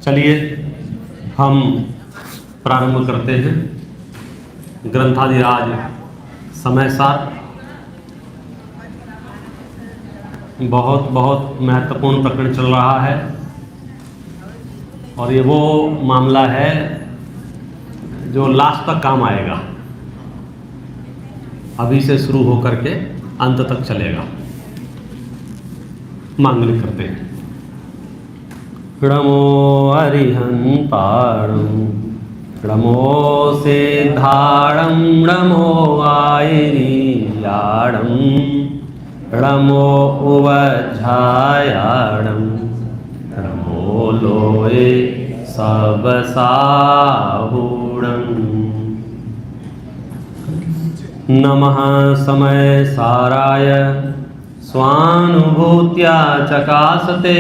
चलिए हम प्रारंभ करते हैं। ग्रंथाधिराज समय सार बहुत महत्वपूर्ण प्रकरण चल रहा है और ये वो मामला है जो लास्ट तक काम आएगा, अभी से शुरू होकर के अंत तक चलेगा। मांगलिक करते हैं। क्रमो अरिहंतारं क्रमो सेद्धारं क्रमो आयिरीयाडं क्रमो उवझायाडं क्रमो लोये सबसाहुडं। नमः समय साराय स्वानुभूत्या चकासते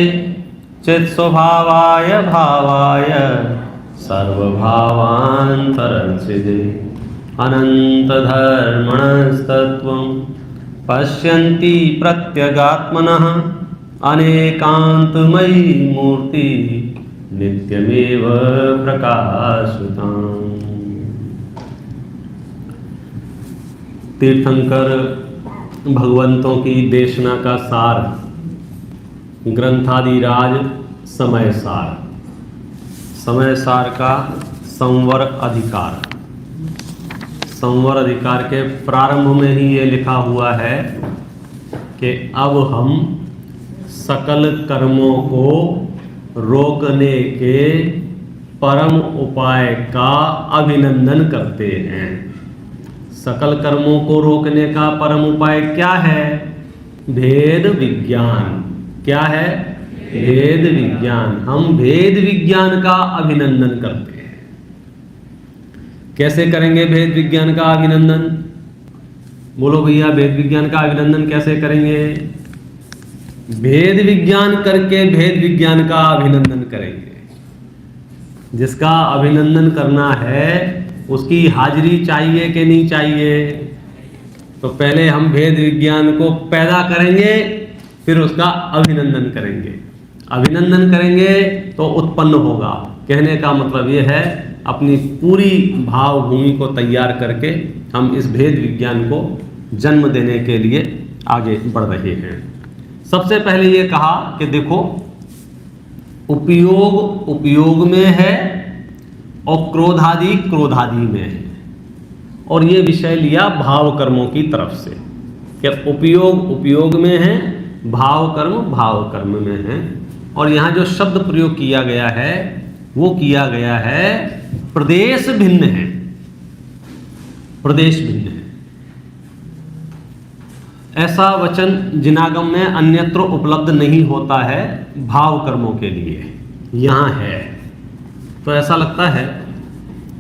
चित्स्वभावाय भावाय सर्वभावान्तरसिदे अनन्तधर्मणस्तत्त्वं पश्यन्ति प्रत्यगात्मनः अनेकान्तमयी मूर्ति नित्यमेव प्रकाशताम्। तीर्थंकर भगवंतों की देशना का सार ग्रंथाधिराज समय सार। समय सार का संवर अधिकार। संवर अधिकार के प्रारंभ में ही ये लिखा हुआ है कि अब हम सकल कर्मों को रोकने के परम उपाय का अभिनंदन करते हैं। सकल कर्मों को रोकने का परम उपाय क्या है? भेद विज्ञान। क्या है? भेद विज्ञान। हम भेद विज्ञान का अभिनंदन करते हैं। कैसे करेंगे भेद विज्ञान का अभिनंदन? बोलो भैया, भेद विज्ञान का अभिनंदन कैसे करेंगे? भेद विज्ञान करके भेद विज्ञान का अभिनंदन करेंगे। जिसका अभिनंदन करना है उसकी हाजिरी चाहिए कि नहीं चाहिए? तो पहले हम भेद विज्ञान को पैदा करेंगे, फिर उसका अभिनंदन करेंगे। अभिनंदन करेंगे तो उत्पन्न होगा। कहने का मतलब ये है, अपनी पूरी भावभूमि को तैयार करके हम इस भेद विज्ञान को जन्म देने के लिए आगे बढ़ रहे हैं। सबसे पहले ये कहा कि देखो, उपयोग में है और क्रोधादि में है। और ये विषय लिया भाव कर्मों की तरफ से कि उपयोग में है, भाव कर्म में है। और यहाँ जो शब्द प्रयोग किया गया है वो किया गया है प्रदेश भिन्न है। प्रदेश भिन्न है, ऐसा वचन जिनागम में अन्यत्र उपलब्ध नहीं होता है भाव कर्मों के लिए, यहाँ है। तो ऐसा लगता है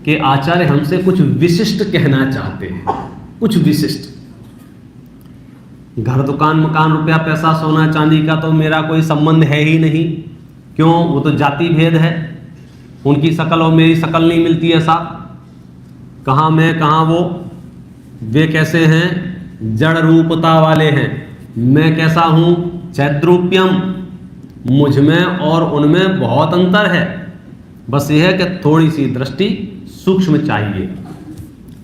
कि आचार्य हमसे कुछ विशिष्ट कहना चाहते हैं। कुछ विशिष्ट। घर दुकान मकान रुपया पैसा सोना चांदी का तो मेरा कोई संबंध है ही नहीं। क्यों? वो तो जाति भेद है। उनकी शकल और मेरी शकल नहीं मिलती। ऐसा कहाँ मैं कहाँ वो। वे कैसे हैं? जड़ रूपता वाले हैं। मैं कैसा हूँ? चैद्रूप्यम। मुझ में और उनमें बहुत अंतर है। बस यह है कि थोड़ी सी दृष्टि सूक्ष्म चाहिए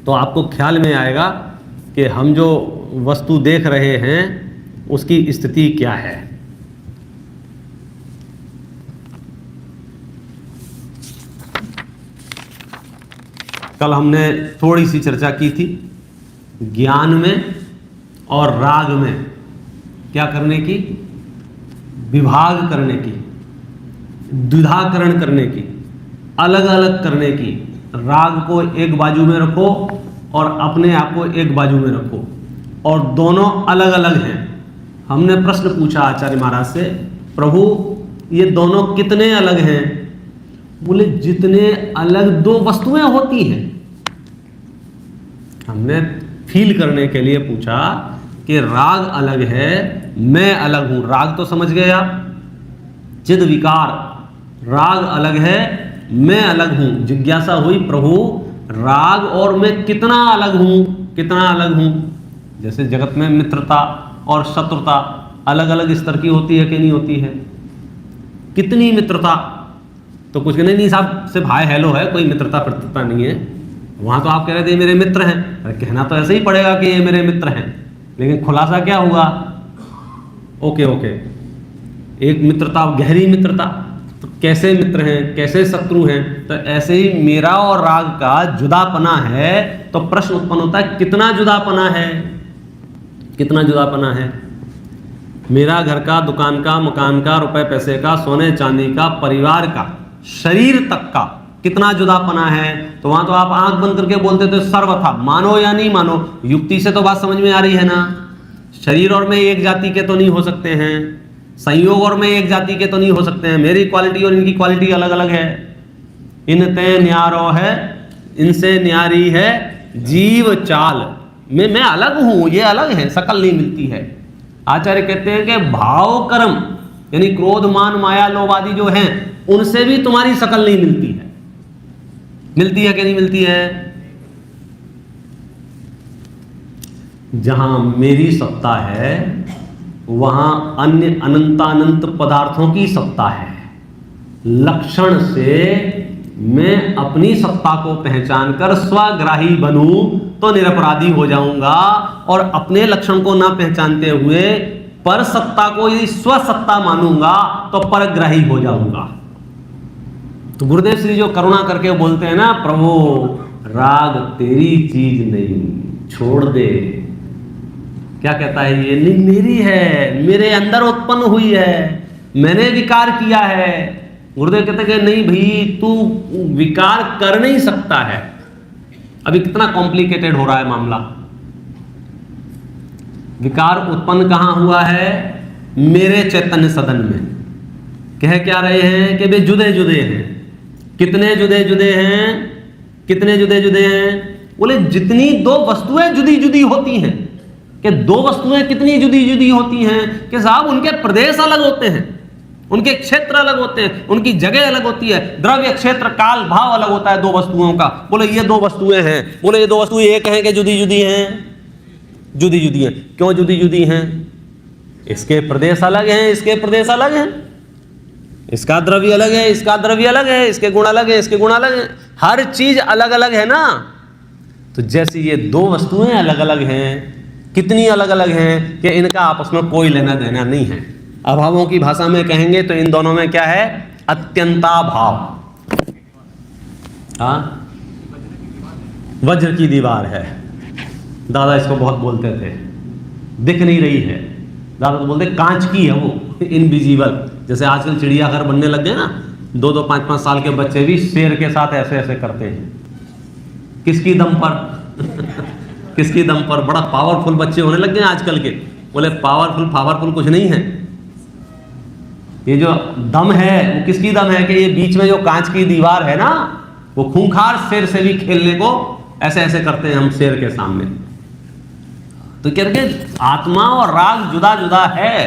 तो आपको ख्याल में आएगा कि हम जो वस्तु देख रहे हैं उसकी स्थिति क्या है। कल हमने थोड़ी सी चर्चा की थी ज्ञान में और राग में क्या करने की? विभाग करने की, द्विधाकरण करने की, अलग अलग करने की। राग को एक बाजू में रखो और अपने आप को एक बाजू में रखो, और दोनों अलग अलग हैं। हमने प्रश्न पूछा आचार्य महाराज से, प्रभु ये दोनों कितने अलग हैं? बोले जितने अलग दो वस्तुएं होती हैं। हमने फील करने के लिए पूछा कि राग अलग है, मैं अलग हूं। राग तो समझ गए आप, चिद विकार। राग अलग है, मैं अलग हूं। जिज्ञासा हुई, प्रभु राग और मैं कितना अलग हूं? कितना अलग हूं? जैसे जगत में मित्रता और शत्रुता अलग अलग स्तर की होती है कि नहीं होती है? कितनी मित्रता? तो कुछ नहीं, नहीं साहब सिर्फ हाय हेलो है, कोई मित्रता प्रतित्रता नहीं है। वहाँ तो आप कह रहे थे मेरे मित्र हैं, अरे कहना तो ऐसे ही पड़ेगा कि ये मेरे मित्र हैं, लेकिन खुलासा क्या हुआ? ओके ओके, एक मित्रता, गहरी मित्रता। तो कैसे मित्र हैं, कैसे शत्रु हैं? तो ऐसे ही मेरा और राग का जुदापना है। तो प्रश्न उत्पन्न होता है कितना जुदापना है, कितना जुदापना है? मेरा घर का, दुकान का, मकान का, रुपए पैसे का, सोने चांदी का, परिवार का, शरीर तक का कितना जुदापना है? तो वहां तो आप आंख बंद करके बोलते थे सर्वथा, मानो या नहीं मानो। युक्ति से तो बात समझ में आ रही है ना। शरीर और मैं एक जाति के तो नहीं हो सकते हैं, संयोग और मैं एक जाति के तो नहीं हो सकते हैं। मेरी क्वालिटी और इनकी क्वालिटी अलग अलग है। इनते न्यारो है, इनसे न्यारी है जीव चाल। मैं अलग हूं, ये अलग है, शकल नहीं मिलती है। आचार्य कहते हैं कि भाव कर्म यानी क्रोध मान माया लोभ आदि जो हैं, उनसे भी तुम्हारी शकल नहीं मिलती है। मिलती है कि नहीं मिलती है? जहां मेरी सत्ता है वहां अन्य अनंतानंत पदार्थों की सत्ता है। लक्षण से मैं अपनी सत्ता को पहचान कर स्वग्राही बनूं तो निरपराधी हो जाऊंगा, और अपने लक्षण को ना पहचानते हुए पर सत्ता को यदि स्वसत्ता मानूंगा तो परग्राही हो जाऊंगा। तो गुरुदेव श्री जो करुणा करके बोलते हैं ना, प्रभु राग तेरी चीज नहीं, छोड़ दे। क्या कहता है ये? नहीं मेरी है, मेरे अंदर उत्पन्न हुई है, मैंने विकार किया है। गुरुदेव कहते हैं कि नहीं भाई, तू विकार कर नहीं सकता है। अभी कितना कॉम्प्लिकेटेड हो रहा है मामला। विकार उत्पन्न कहां हुआ है? मेरे चैतन्य सदन में। कह क्या रहे हैं कि वे जुदे जुदे हैं। कितने जुदे जुदे हैं? कितने जुदे जुदे हैं? बोले जितनी दो वस्तुएं जुदी जुदी होती हैं। कि दो वस्तुएं कितनी जुदी जुदी होती हैं कि साहब उनके प्रदेश अलग होते हैं, उनके क्षेत्र अलग होते हैं, उनकी जगह अलग होती है, द्रव्य क्षेत्र काल भाव अलग होता है दो वस्तुओं का। बोले ये दो वस्तुएं हैं, बोले ये दो वस्तुएं एक हैं कि जुदी जुदी हैं? जुदी जुदी हैं। क्यों जुदी जुदी हैं? इसके प्रदेश अलग हैं, इसके प्रदेश अलग हैं, इसका द्रव्य अलग है, इसका द्रव्य अलग है, इसके गुण अलग है, इसके गुण अलग है, हर चीज अलग अलग है ना। तो जैसे ये दो वस्तुएं अलग अलग हैं, कितनी अलग अलग हैं कि इनका आपस में कोई लेना देना नहीं है। अभावों की भाषा में कहेंगे तो इन दोनों में क्या है? अत्यंताभाव। वज्र की दीवार है। दादा इसको बहुत बोलते थे, दिख नहीं रही है। दादा तो बोलते कांच की है वो, इनविजिबल। जैसे आजकल चिड़ियाघर बनने लग गए ना, 2-2, 5-5 साल के बच्चे भी शेर के साथ ऐसे ऐसे करते हैं। किसकी दम पर? किसकी दम पर? बड़ा पावरफुल बच्चे होने लग गए आजकल के। बोले पावरफुल कुछ नहीं है। ये जो दम है वो किसकी दम है? कि ये बीच में जो कांच की दीवार है ना, वो खूंखार शेर से भी खेलने को ऐसे ऐसे करते हैं हम शेर के सामने। तो कह रहे आत्मा और राग जुदा जुदा है।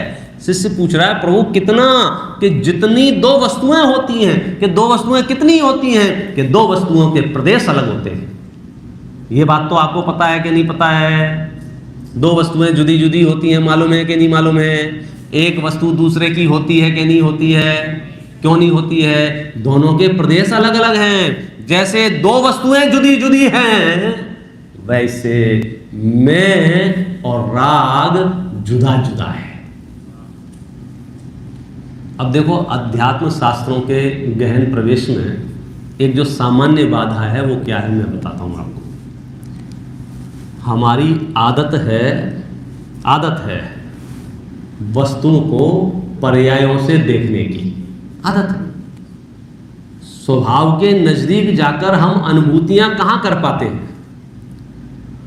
शिष्य पूछ रहा है प्रभु कितना? कि जितनी दो वस्तुएं होती हैं, कि दो वस्तुएं कितनी होती हैं? कि दो वस्तुओं के प्रदेश अलग होते हैं। ये बात तो आपको पता है कि नहीं पता है? दो वस्तुएं जुदी जुदी होती हैं, मालूम है कि नहीं मालूम है? एक वस्तु दूसरे की होती है कि नहीं होती है? क्यों नहीं होती है? दोनों के प्रदेश अलग अलग हैं। जैसे दो वस्तुएं जुदी जुदी हैं, वैसे मैं और राग जुदा जुदा है। अब देखो, अध्यात्म शास्त्रों के गहन प्रवेश में एक जो सामान्य बाधा है वो क्या है, मैं बताता हूं आपको। हमारी आदत है वस्तुओं को पर्यायों से देखने की आदत है। स्वभाव के नजदीक जाकर हम अनुभूतियां कहां कर पाते हैं?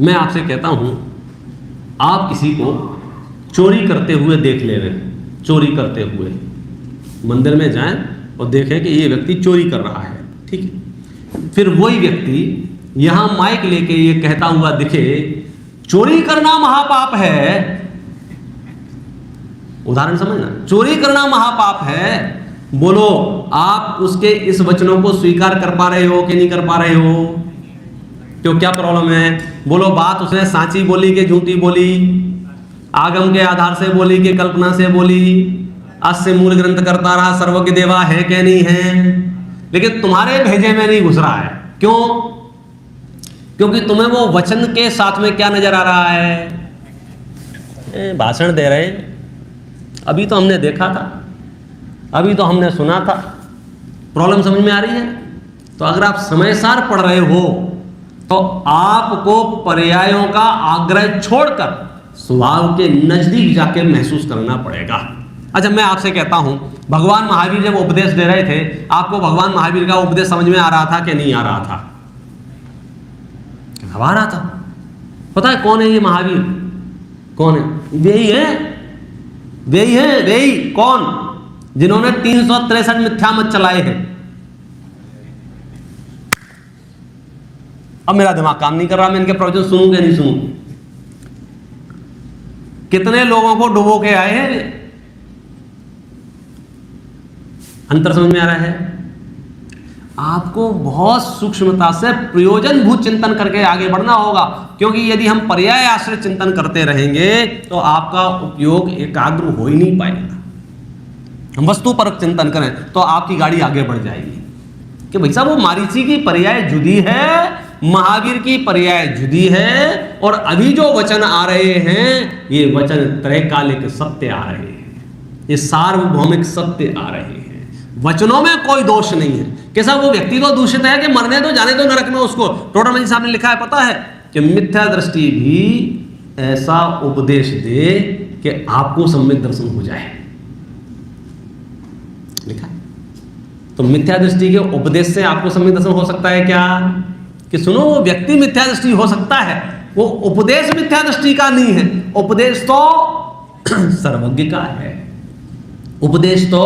मैं आपसे कहता हूं, आप किसी को चोरी करते हुए देख ले रहे, चोरी करते हुए मंदिर में जाएं और देखें कि ये व्यक्ति चोरी कर रहा है, ठीक है। फिर वही व्यक्ति यहां माइक लेके ये कहता हुआ दिखे, चोरी करना महापाप है। उदाहरण समझना, चोरी करना महापाप है। बोलो, आप उसके इस वचनों को स्वीकार कर पा रहे हो कि नहीं कर पा रहे हो? तो क्या प्रॉब्लम है? बोलो, बात उसने साची बोली कि झूठी बोली? आगम के आधार से बोली कि कल्पना से बोली? अस्य मूल ग्रंथ करता रहा सर्वज्ञ देवा है कि नहीं है? लेकिन तुम्हारे भेजे में नहीं घुस रहा है। क्यों? क्योंकि तुम्हें वो वचन के साथ में क्या नजर आ रहा है? भाषण दे रहे हैं, अभी तो हमने देखा था, अभी तो हमने सुना था। प्रॉब्लम समझ में आ रही है? तो अगर आप समयसार पढ़ रहे हो तो आपको पर्यायों का आग्रह छोड़कर स्वभाव के नजदीक जाके महसूस करना पड़ेगा। अच्छा, मैं आपसे कहता हूं, भगवान महावीर जब उपदेश दे रहे थे, आपको भगवान महावीर का उपदेश समझ में आ रहा था कि नहीं आ रहा था? आ रहा था। पता है कौन है ये महावीर? कौन है? वे ही है, वे ही कौन? जिन्होंने 363 मिथ्या मत चलाए हैं। अब मेरा दिमाग काम नहीं कर रहा, मैं इनके प्रवचन सुनूं कि नहीं सुनूं? कितने लोगों को डुबो के आए हैं। अंतर समझ में आ रहा है? आपको बहुत सूक्ष्मता से प्रयोजनभूत चिंतन करके आगे बढ़ना होगा, क्योंकि यदि हम पर्याय आश्रित चिंतन करते रहेंगे तो आपका उपयोग एकाग्र हो ही नहीं पाएगा। हम वस्तु परक चिंतन करें तो आपकी गाड़ी आगे बढ़ जाएगी कि भाई साहब वो मारीची की पर्याय जुदी है, महावीर की पर्याय जुदी है, और अभी जो वचन आ रहे हैं ये वचन त्रैकालिक सत्य आ रहे हैं, ये सार्वभौमिक सत्य आ रहे हैं। वचनों में कोई दोष नहीं है कि साहब वो व्यक्ति तो दूषित है कि मरने दो, जाने दो नरक में उसको। टोडरमल साहब ने लिखा है, पता है कि मिथ्या दृष्टि भी ऐसा उपदेश दे कि आपको सम्यक दर्शन हो जाए। लिखा है। तो मिथ्या दृष्टि के उपदेश से आपको सम्यक दर्शन हो सकता है क्या? कि सुनो, वो व्यक्ति मिथ्या दृष्टि हो सकता है, वो उपदेश मिथ्या दृष्टि का नहीं है। उपदेश तो सर्वज्ञ का है, उपदेश तो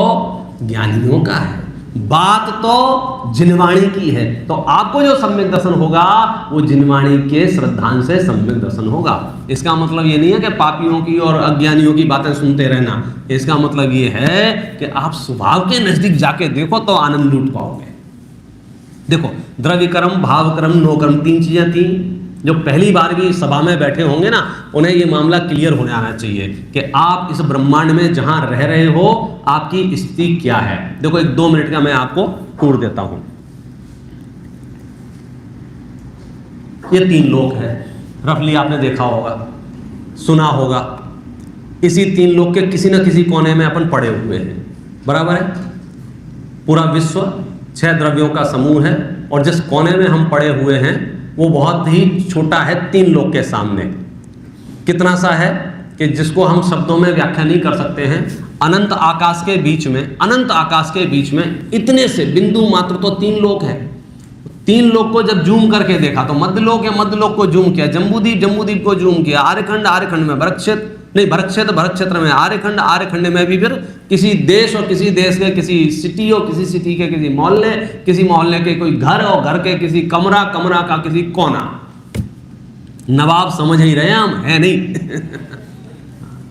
ज्ञानियों का है, बात तो जिनवाणी की है। तो आपको जो सम्यक दर्शन होगा वो जिनवाणी के श्रद्धांश से सम्यक दर्शन होगा। इसका मतलब ये नहीं है कि पापियों की और अज्ञानियों की बातें सुनते रहना। इसका मतलब ये है कि आप स्वभाव के नजदीक जाके देखो तो आनंद लूट पाओगे। देखो, द्रव्य कर्म, भाव कर्म, नो कर्म, 3 चीजें थी। जो पहली बार भी सभा में बैठे होंगे ना, उन्हें ये मामला क्लियर होने आना चाहिए कि आप इस ब्रह्मांड में जहां रह रहे हो आपकी स्थिति क्या है। देखो, 1-2 मिनट का मैं आपको टूर देता हूं। ये 3 लोक हैं, रफली आपने देखा होगा, सुना होगा। इसी 3 लोक के किसी न किसी कोने में अपन पड़े हुए हैं, बराबर है? पूरा विश्व 6 द्रव्यों का समूह है, और जिस कोने में हम पड़े हुए हैं वो बहुत ही छोटा है 3 लोक के सामने। कितना सा है कि जिसको हम शब्दों में व्याख्या नहीं कर सकते हैं। अनंत आकाश के बीच में, अनंत आकाश के बीच में इतने से बिंदु मात्र तो 3 लोक है। 3 लोक को जब जूम करके देखा तो मध्यलोक है, मध्यलोक को जूम किया, जम्बूद्वीप, जम्बूद्वीप को जूम किया, आर्यखंड, आर्यखंड में भरतक्षेत्र, नहीं भरतक्षेत्र, भरतक्षेत्र में आर्यखंड, आर्यखंड में भी फिर किसी देश, और किसी देश के किसी सिटी, और किसी सिटी के किसी मोहल्ले, किसी मोहल्ले के कोई घर, और घर के किसी कमरा, कमरा का किसी कोना। नवाब समझ ही रहे हम, है नहीं?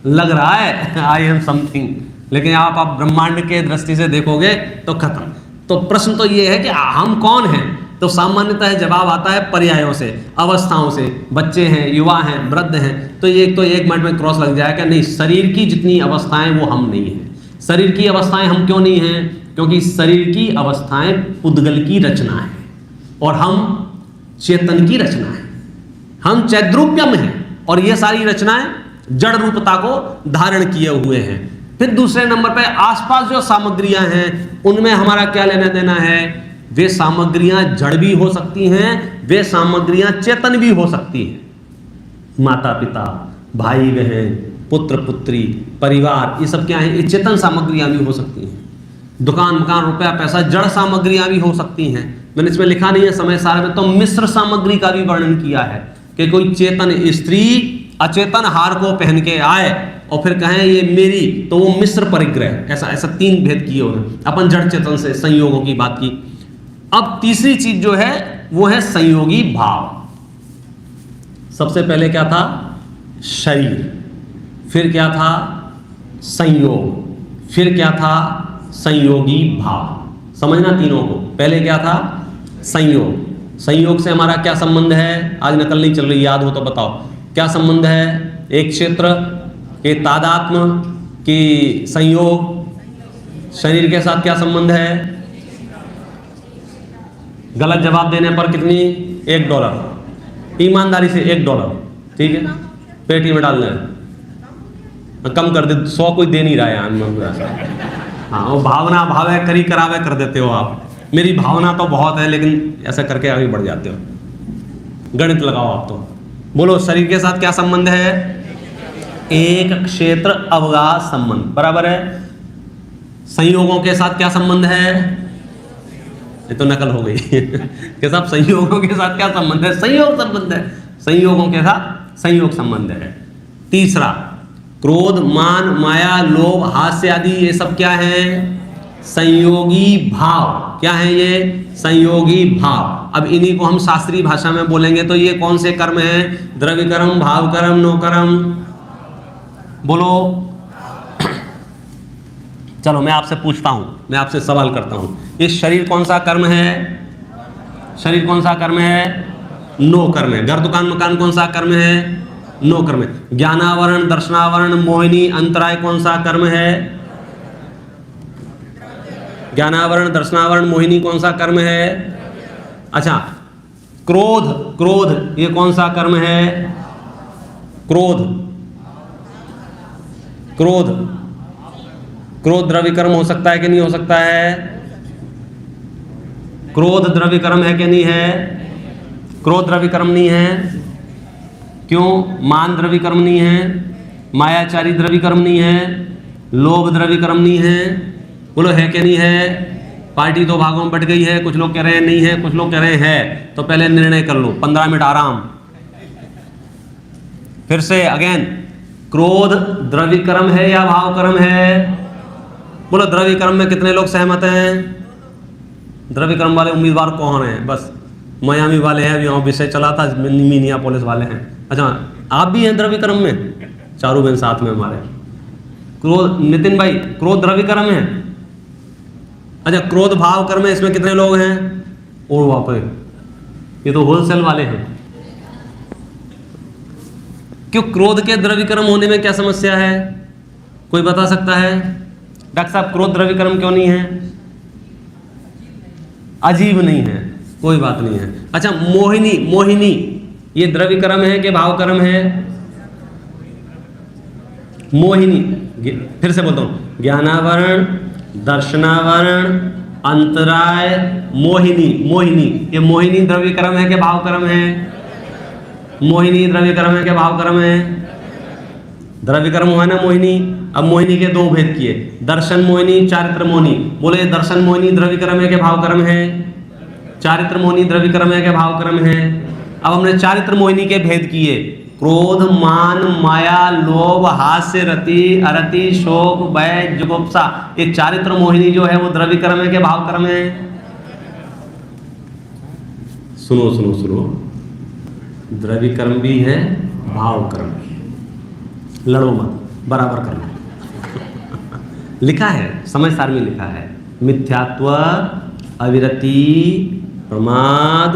लग रहा है आई एम समथिंग, लेकिन आप ब्रह्मांड के दृष्टि से देखोगे तो खत्म। तो प्रश्न तो ये है कि हम कौन हैं? तो सामान्यतः जवाब आता है पर्यायों से, अवस्थाओं से। बच्चे हैं, युवा हैं, वृद्ध हैं, तो ये तो 1 मिनट में क्रॉस लग जाएगा, नहीं, शरीर की जितनी अवस्थाएं वो हम नहीं हैं। शरीर की अवस्थाएं हम क्यों नहीं हैं? क्योंकि शरीर की अवस्थाएं पुद्गल की रचना है और हम चेतन की रचना है। हम चैद्रूप्यम हैं और ये सारी रचनाएं जड़ रूपता को धारण किए हुए हैं। फिर दूसरे नंबर पे आसपास जो सामग्रियां हैं उनमें हमारा क्या लेना देना है? वे सामग्रियां जड़ भी हो सकती हैं, वे सामग्रियां चेतन भी हो सकती हैं। माता पिता, भाई बहन, पुत्र पुत्री, परिवार, ये सब क्या है? ये चेतन सामग्रियां भी हो सकती हैं। दुकान मकान रुपया पैसा जड़ सामग्रियां भी हो सकती हैं। मैंने इसमें लिखा नहीं है समय सारे में, तो मिश्र सामग्री का भी वर्णन किया है कि कोई चेतन स्त्री अचेतन हार को पहन के आए और फिर कहें ये मेरी, तो वो मिश्र परिग्रह, ऐसा 3 भेद किए हुए। अपन जड़ चेतन से संयोगों की बात की। अब तीसरी चीज जो है वो है संयोगी भाव। सबसे पहले क्या था? शरीर, फिर क्या था? संयोग, फिर क्या था? संयोगी भाव। समझना तीनों को। पहले क्या था? संयोग। संयोग से हमारा क्या संबंध है? आज नकल नहीं चल रही, याद हो तो बताओ क्या संबंध है? एक क्षेत्र के तादात्म्य की संयोग। शरीर के साथ क्या संबंध है? गलत जवाब देने पर कितनी? $1। ईमानदारी से $1, ठीक है, पेटी में डालना है। कम कर दे, 100 कोई दे नहीं रहा है यहाँ। हाँ, वो भावना भावे करी करावे कर देते हो आप। मेरी भावना तो बहुत है, लेकिन ऐसा करके आगे बढ़ जाते हो। गणित लगाओ आप तो। बोलो, शरीर के साथ क्या संबंध है? एक क्षेत्र अवगात संबंध, बराबर है। संयोगों के साथ क्या संबंध है? ये तो नकल हो गई के साथ संयोगों के साथ क्या संबंध है? संयोग संबंध है। संयोगों के साथ संयोग संबंध है। तीसरा, क्रोध, मान, माया, लोभ, हास्य आदि ये सब क्या है? संयोगी भाव। क्या है ये? संयोगी भाव। अब इन्हीं को हम शास्त्रीय भाषा में बोलेंगे तो ये कौन से कर्म है? द्रव्य कर्म, भाव कर्म, नो कर्म? बोलो। चलो मैं आपसे पूछता हूं, मैं आपसे सवाल करता हूं, ये शरीर कौन सा कर्म है? शरीर कौन सा कर्म है? नो कर्म है। घर, दुकान, मकान कौन सा कर्म है? नो कर्म है। ज्ञानावरण, दर्शनावरण, मोहिनी, अंतराय कौन सा कर्म है? ज्ञानावरण, दर्शनावरण, मोहिनी कौन सा कर्म है? अच्छा, क्रोध, क्रोध ये कौन सा कर्म है? क्रोध, क्रोध, क्रोध द्रव्य कर्म हो सकता है कि नहीं हो सकता है? क्रोध द्रव्य कर्म है कि नहीं है? क्रोध द्रव्य कर्म नहीं है। क्यों? मान द्रव्य कर्म नहीं है, मायाचारी द्रव्य कर्म नहीं है, लोभ द्रव्य कर्म नहीं है। बोलो, है कि नहीं है? पार्टी दो भागों में बट गई है, कुछ लोग कह रहे हैं नहीं है, कुछ लोग कह रहे हैं। तो पहले निर्णय कर लो, 15 मिनट आराम। फिर से अगेन, क्रोध द्रव्य कर्म है या भाव कर्म है? बोलो, द्रव्य कर्म में कितने लोग सहमत हैं? द्रव्य कर्म वाले उम्मीदवार कौन हैं? बस मियामी वाले हैं, अभी विषय चला था, मिनियापोलिस वाले हैं। अच्छा, आप भी हैं द्रव्य कर्म में? चारों बहन साथ में हमारे। क्रोध, नितिन भाई, क्रोध द्रव्य कर्म है। अच्छा, क्रोध भाव कर्म है, इसमें कितने लोग हैं? और वापस ये तो होलसेल वाले हैं। क्यों? क्रोध के द्रव्य कर्म होने में क्या समस्या है? कोई बता सकता है? डॉक्टर साहब, क्रोध द्रव्य कर्म क्यों नहीं है? अजीब नहीं है, कोई बात नहीं है। अच्छा, मोहिनी, मोहिनी ये द्रव्य कर्म है कि भाव कर्म है? मोहिनी, फिर से बोलता हूं, ज्ञानावरण, दर्शनावरण, अंतराय, मोहिनी। मोहिनी ये मोहिनी द्रव्य कर्म है कि भाव कर्म है? मोहिनी द्रव्य कर्म है कि भाव कर्म है? द्रव्य कर्म हुआ ना मोहिनी। अब मोहिनी के दो भेद किए, दर्शन मोहिनी, चारित्र मोहिनी। बोले, दर्शन मोहिनी द्रव्य कर्म है कि भाव कर्म है? चारित्र मोहिनी द्रव्य कर्म है कि भाव कर्म है? अब हमने चारित्र मोहिनी के भेद किए, क्रोध, मान, माया, लोभ, हास्य, रति, अरति, शोक, भय, जुगुप्सा। ये चारित्र मोहिनी जो है वो द्रव्य कर्म है कि भाव कर्म है? सुनो सुनो सुनो, द्रव्य कर्म भी है, भाव कर्म भी है। लड़ो मत, बराबर करना। लिखा है, समझदार में लिखा है, मिथ्यात्व, अविरति, प्रमाद,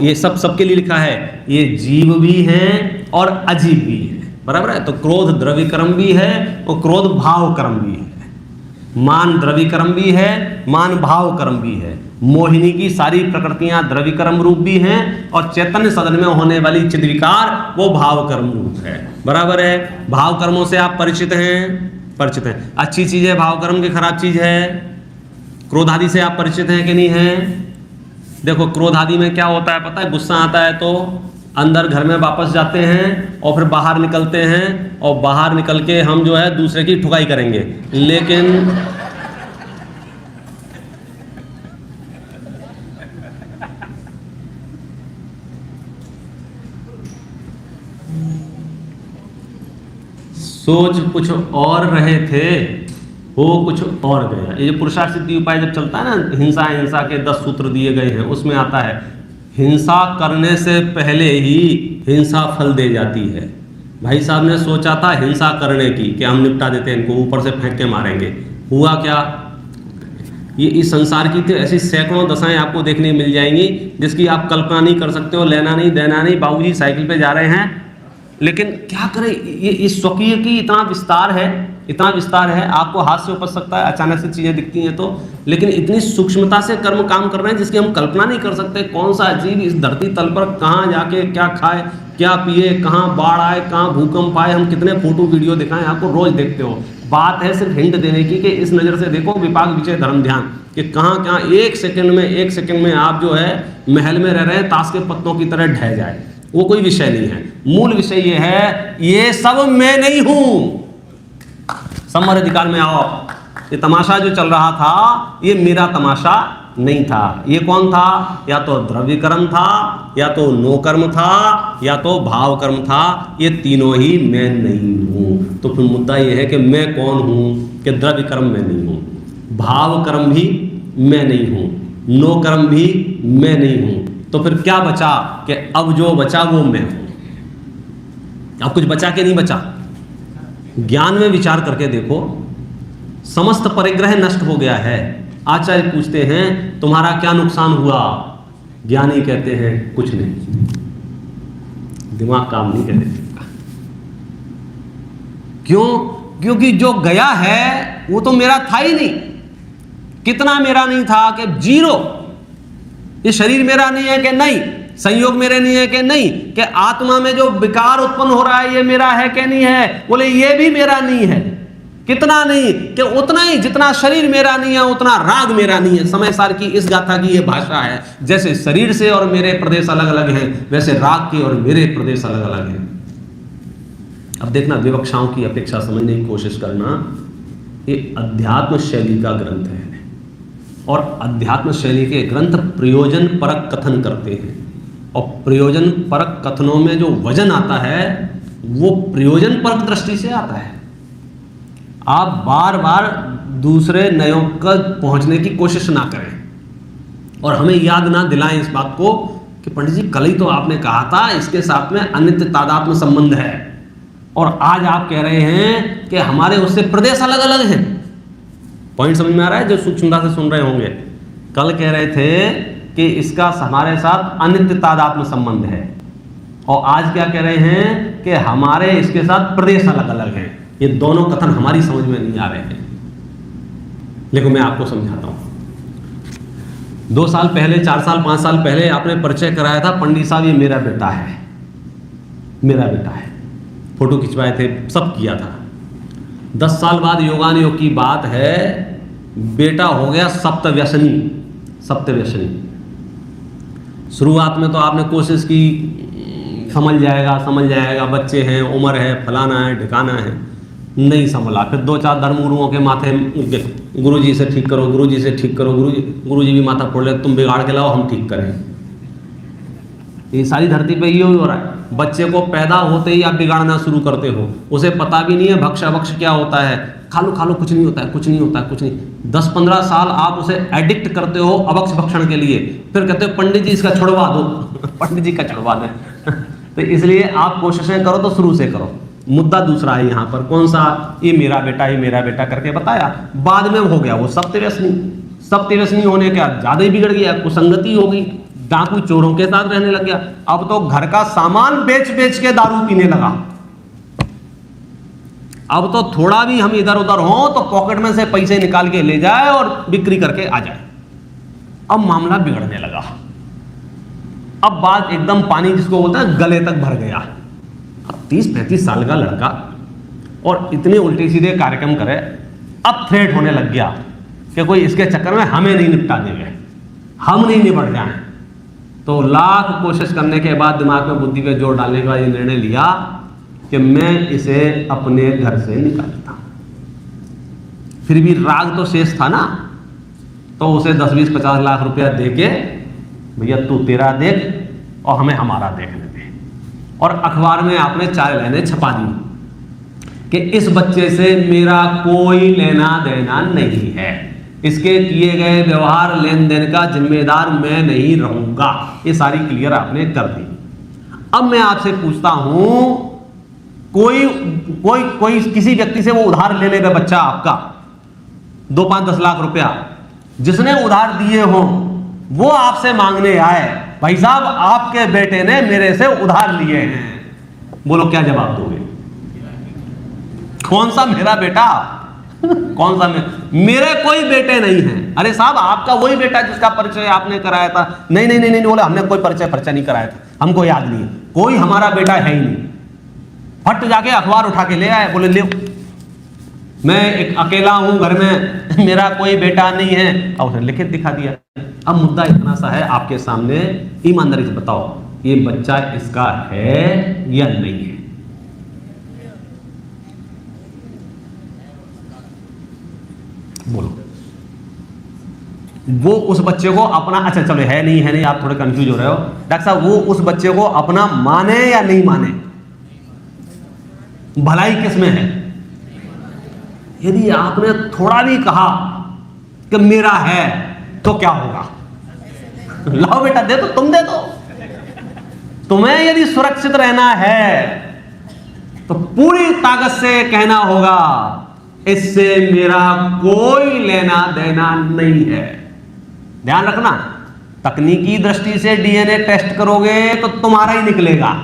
ये सब सबके लिए लिखा है। ये जीव भी हैं और अजीव भी है, बराबर है। तो क्रोध द्रव्य कर्म भी है और क्रोध भाव कर्म भी है। मान द्रव्य कर्म भी है, मान भाव कर्म भी है। मोहिनी की सारी प्रकृतियां द्रव्य कर्म रूप भी हैं और चैतन्य सदन में होने वाली चिद्विकार वो भाव कर्म रूप है, बराबर है। भाव कर्मों से आप परिचित हैं? परिचित हैं। अच्छी चीज है भाव कर्म की, खराब चीज है? क्रोध आदि से आप परिचित हैं कि नहीं है? देखो, क्रोध आदि में क्या होता है पता है? गुस्सा आता है तो अंदर घर में वापस जाते हैं और फिर बाहर निकलते हैं, और बाहर निकल के हम जो है दूसरे की ठुकाई करेंगे। लेकिन सोच कुछ और रहे थे, हो कुछ और गया। ये जो पुरुषार्थ सिद्धि उपाय जब चलता है ना, हिंसा हिंसा के 10 सूत्र दिए गए हैं, उसमें आता है हिंसा करने से पहले ही हिंसा फल दे जाती है। भाई साहब ने सोचा था हिंसा करने की कि हम निपटा देते हैं इनको, ऊपर से फेंक के मारेंगे। हुआ क्या? ये इस संसार की तो ऐसी सैकड़ों दशाएं आपको देखने मिल जाएंगी जिसकी आप कल्पना नहीं कर सकते हो। लेना नहीं देना नहीं, बाबूजी साइकिल पे जा रहे हैं, लेकिन क्या करें, ये स्वकीय की इतना विस्तार है इतना विस्तार है, आपको हाथ से उपज सकता है, अचानक से चीजें दिखती हैं तो, लेकिन इतनी सूक्ष्मता से कर्म काम कर रहे हैं जिसकी हम कल्पना नहीं कर सकते। कौन सा जीव इस धरती तल पर कहाँ जाके क्या खाए, क्या पिए, कहाँ बाढ़ आए, कहाँ भूकंप आए, हम कितने फोटो वीडियो दिखाएं आपको, रोज देखते हो। बात है सिर्फ हिंट देने की कि इस नज़र से देखो, विपाक विचय धर्म ध्यान, कि कहाँ कहाँ एक सेकंड में आप जो है महल में रह रहे हैं, ताश के पत्तों की तरह ढह जाए। वो कोई विषय नहीं है। मूल विषय ये है, ये सब मैं नहीं हूं। समर अधिकार में आओ। ये तमाशा जो चल रहा था ये मेरा तमाशा नहीं था। ये कौन था? या तो द्रव्य कर्म था, या तो नो कर्म था, या तो भाव कर्म था। ये तीनों ही मैं नहीं हूं। तो फिर मुद्दा ये है कि मैं कौन हूं? कि द्रव्य कर्म मैं नहीं हूं, भाव कर्म भी मैं नहीं हूं, नो कर्म भी मैं नहीं हूं। तो फिर क्या बचा? कि अब जो बचा वो मैं हूं। अब कुछ बचा के नहीं बचा। ज्ञान में विचार करके देखो, समस्त परिग्रह नष्ट हो गया है। आचार्य पूछते हैं तुम्हारा क्या नुकसान हुआ? ज्ञानी कहते हैं कुछ नहीं। दिमाग काम नहीं करते। क्यों? क्योंकि जो गया है वो तो मेरा था ही नहीं। कितना मेरा नहीं था? कि जीरो। ये शरीर मेरा नहीं है कि नहीं, संयोग मेरे नहीं है कि नहीं, कि आत्मा में जो विकार उत्पन्न हो रहा है ये मेरा है कि नहीं है? बोले ये भी मेरा नहीं है। कितना नहीं? कि उतना ही जितना शरीर मेरा नहीं है उतना राग मेरा नहीं है। समय सार की इस गाथा की ये भाषा है। जैसे शरीर से और मेरे प्रदेश अलग अलग हैं, वैसे राग के और मेरे प्रदेश अलग अलग हैं। अब देखना, विवक्षाओं की अपेक्षा समझने की कोशिश करना। ये अध्यात्म शैली का ग्रंथ है और अध्यात्म शैली के ग्रंथ प्रयोजन परक कथन करते हैं। और प्रयोजन परक कथनों में जो वजन आता है वो प्रयोजन परक दृष्टि से आता है। आप बार बार दूसरे नयों का पहुंचने की कोशिश ना करें और हमें याद ना दिलाएं इस बात को कि पंडित जी कल ही तो आपने कहा था इसके साथ में अनित्य तादात्म्य संबंध है, और आज आप कह रहे हैं कि हमारे उससे प्रदेश अलग अलग हैं। पॉइंट समझ में आ रहा है? जो सूक्ष्मता से सुन रहे होंगे, कल कह रहे थे कि इसका हमारे साथ अनित्य तादात्म्य संबंध है, और आज क्या कह रहे हैं कि हमारे इसके साथ प्रदेश अलग अलग हैं। ये दोनों कथन हमारी समझ में नहीं आ रहे हैं, लेकिन मैं आपको समझाता हूं। 2 साल पहले, 4 साल, 5 साल पहले आपने परिचय कराया था, पंडित साहब ये मेरा बेटा है, मेरा बेटा है, फोटो खिंचवाए थे, सब किया था। 10 साल बाद योगानुयोग की बात है, बेटा हो गया सप्तव्यसनी। सप्तव्यसनी शुरुआत में तो आपने कोशिश की, समझ जाएगा, बच्चे हैं, उम्र है, फलाना है, ठिकाना है, नहीं संभला। फिर 2-4 धर्मगुरुओं के माथे गुरुजी से ठीक करो, गुरुजी से ठीक करो, गुरुजी भी माथा फोड़ ले, तुम बिगाड़ के लाओ हम ठीक करें। ये सारी धरती पे ये हो रहा है। बच्चे को पैदा होते ही आप बिगाड़ना शुरू करते हो, उसे पता भी नहीं है भक्ष क्या होता है। खालो खालो, कुछ नहीं होता है, कुछ नहीं होता है, कुछ नहीं। 10-15 साल आप उसे एडिक्ट करते हो अभक्ष भक्षण के लिए, फिर कहते हो पंडित जी इसका छुड़वा दो पंडित जी का छुड़वा दें तो इसलिए आप कोशिशें करो तो शुरू से करो। मुद्दा दूसरा है यहाँ पर, कौन सा? ये मेरा बेटा करके बताया, बाद में हो गया वो सप्तव्यसनी होने का ज्यादा ही बिगड़ गया, कुसंगति हो गई, डाकू चोरों के साथ रहने लग गया। अब तो घर का सामान बेच बेच के दारू पीने लगा। अब तो थोड़ा भी हम इधर उधर हों तो पॉकेट में से पैसे निकाल के ले जाए और बिक्री करके आ जाए। अब मामला बिगड़ने लगा। अब बात एकदम पानी जिसको बोलते हैं गले तक भर गया। अब 30-35 साल का लड़का और इतने उल्टे सीधे कार्यक्रम करे, अब थ्रेट होने लग गया कि कोई इसके चक्कर में हमें नहीं निपटा देंगे, हम नहीं निपट जाएं। तो लाख कोशिश करने के बाद दिमाग में बुद्धि पे जोर डालने का ये निर्णय लिया कि मैं इसे अपने घर से निकालता। फिर भी राग तो शेष था ना, तो उसे 10-20-50 लाख रुपया दे के, भैया तू तेरा देख और हमें हमारा देखने दे। और अखबार में आपने 4 लाइनें छपा दी कि इस बच्चे से मेरा कोई लेना देना नहीं है, इसके किए गए व्यवहार लेन देन का जिम्मेदार मैं नहीं रहूंगा। ये सारी क्लियर आपने कर दी। अब मैं आपसे पूछता हूं, कोई किसी व्यक्ति से वो उधार ले लेगा बच्चा आपका 2-5-10 लाख रुपया, जिसने उधार दिए हो वो आपसे मांगने आए, भाई साहब आपके बेटे ने मेरे से उधार लिए हैं, बोलो क्या जवाब दोगे? कौन सा मेरा बेटा? कौन सा मेरे कोई बेटे नहीं हैं। अरे साहब, आपका वही बेटा जिसका परिचय आपने कराया था। नहीं नहीं नहीं नहीं, बोले हमने कोई परिचय नहीं कराया था, हमको याद नहीं है, कोई हमारा बेटा है ही नहीं। फट जाके अखबार उठा के ले आए, बोले ले, मैं एक अकेला हूं घर में, मेरा कोई बेटा नहीं है, और उसने लिखित दिखा दिया। अब मुद्दा इतना सा है आपके सामने, ईमानदारी से बताओ, ये बच्चा इसका है या नहीं है? बोलो। वो उस बच्चे को अपना, अच्छा चलो है नहीं, आप थोड़े कंफ्यूज हो रहे हो डॉक्टर साहब, वो उस बच्चे को अपना माने या नहीं माने? भलाई किस में है? यदि आपने थोड़ा भी कहा कि मेरा है तो क्या होगा? लाओ बेटा, दे दो, तुम दे दो। तुम्हें यदि सुरक्षित रहना है तो पूरी ताकत से कहना होगा इससे मेरा कोई लेना देना नहीं है। ध्यान रखना, तकनीकी दृष्टि से डीएनए टेस्ट करोगे तो तुम्हारा ही निकलेगा।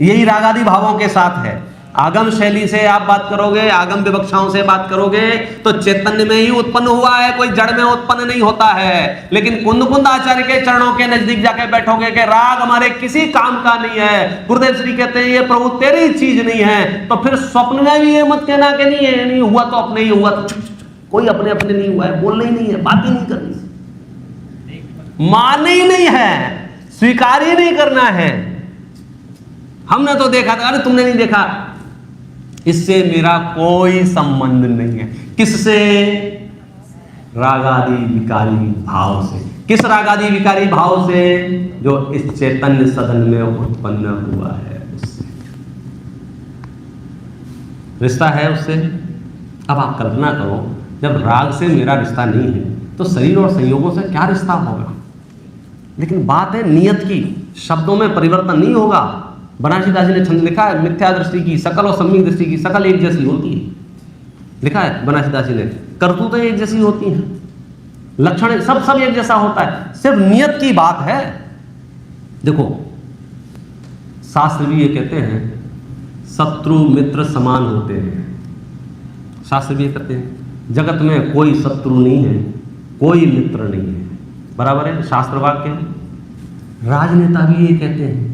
यही रागादि भावों के साथ है। आगम शैली से आप बात करोगे, आगम विवक्षाओं से बात करोगे तो चैतन्य में ही उत्पन्न हुआ है, कोई जड़ में उत्पन्न नहीं होता है। लेकिन कुंद कुंद आचार्य के चरणों के नजदीक जाके बैठोगे कि राग हमारे किसी काम का नहीं है, गुरुदेव श्री कहते हैं ये प्रभु तेरी चीज नहीं है, तो फिर स्वप्न में भी ये मत कहना कि नहीं है, नहीं हुआ तो अपने ही हुआ, तो कोई अपने अपने नहीं हुआ है, बोलना ही नहीं है, बात ही नहीं करनी, मानना ही नहीं है, स्वीकार ही नहीं करना है। हमने तो देखा था, अरे तुमने नहीं देखा, इससे मेरा कोई संबंध नहीं है। किससे? रागादि विकारी भाव से। किस रागादि विकारी भाव से? जो इस चैतन्य सदन में उत्पन्न हुआ है, उससे रिश्ता है उससे। अब आप कल्पना करो, जब राग से मेरा रिश्ता नहीं है तो शरीर और संयोगों से क्या रिश्ता होगा? लेकिन बात है नियत की, शब्दों में परिवर्तन नहीं होगा। बनारसी दास जी ने छंद लिखा है, मिथ्या दृष्टि की सकल और सम्यक दृष्टि की सकल एक जैसी होती है, लिखा है बनारसी दास जी ने। करतूतें एक जैसी होती हैं, लक्षण सब एक जैसा होता है, सिर्फ नियत की बात है। देखो, शास्त्र भी ये कहते हैं शत्रु मित्र समान होते हैं। शास्त्र भी ये कहते हैं जगत में कोई शत्रु नहीं है, कोई मित्र नहीं है, बराबर है, शास्त्र वाक्य है। राजनेता भी ये कहते हैं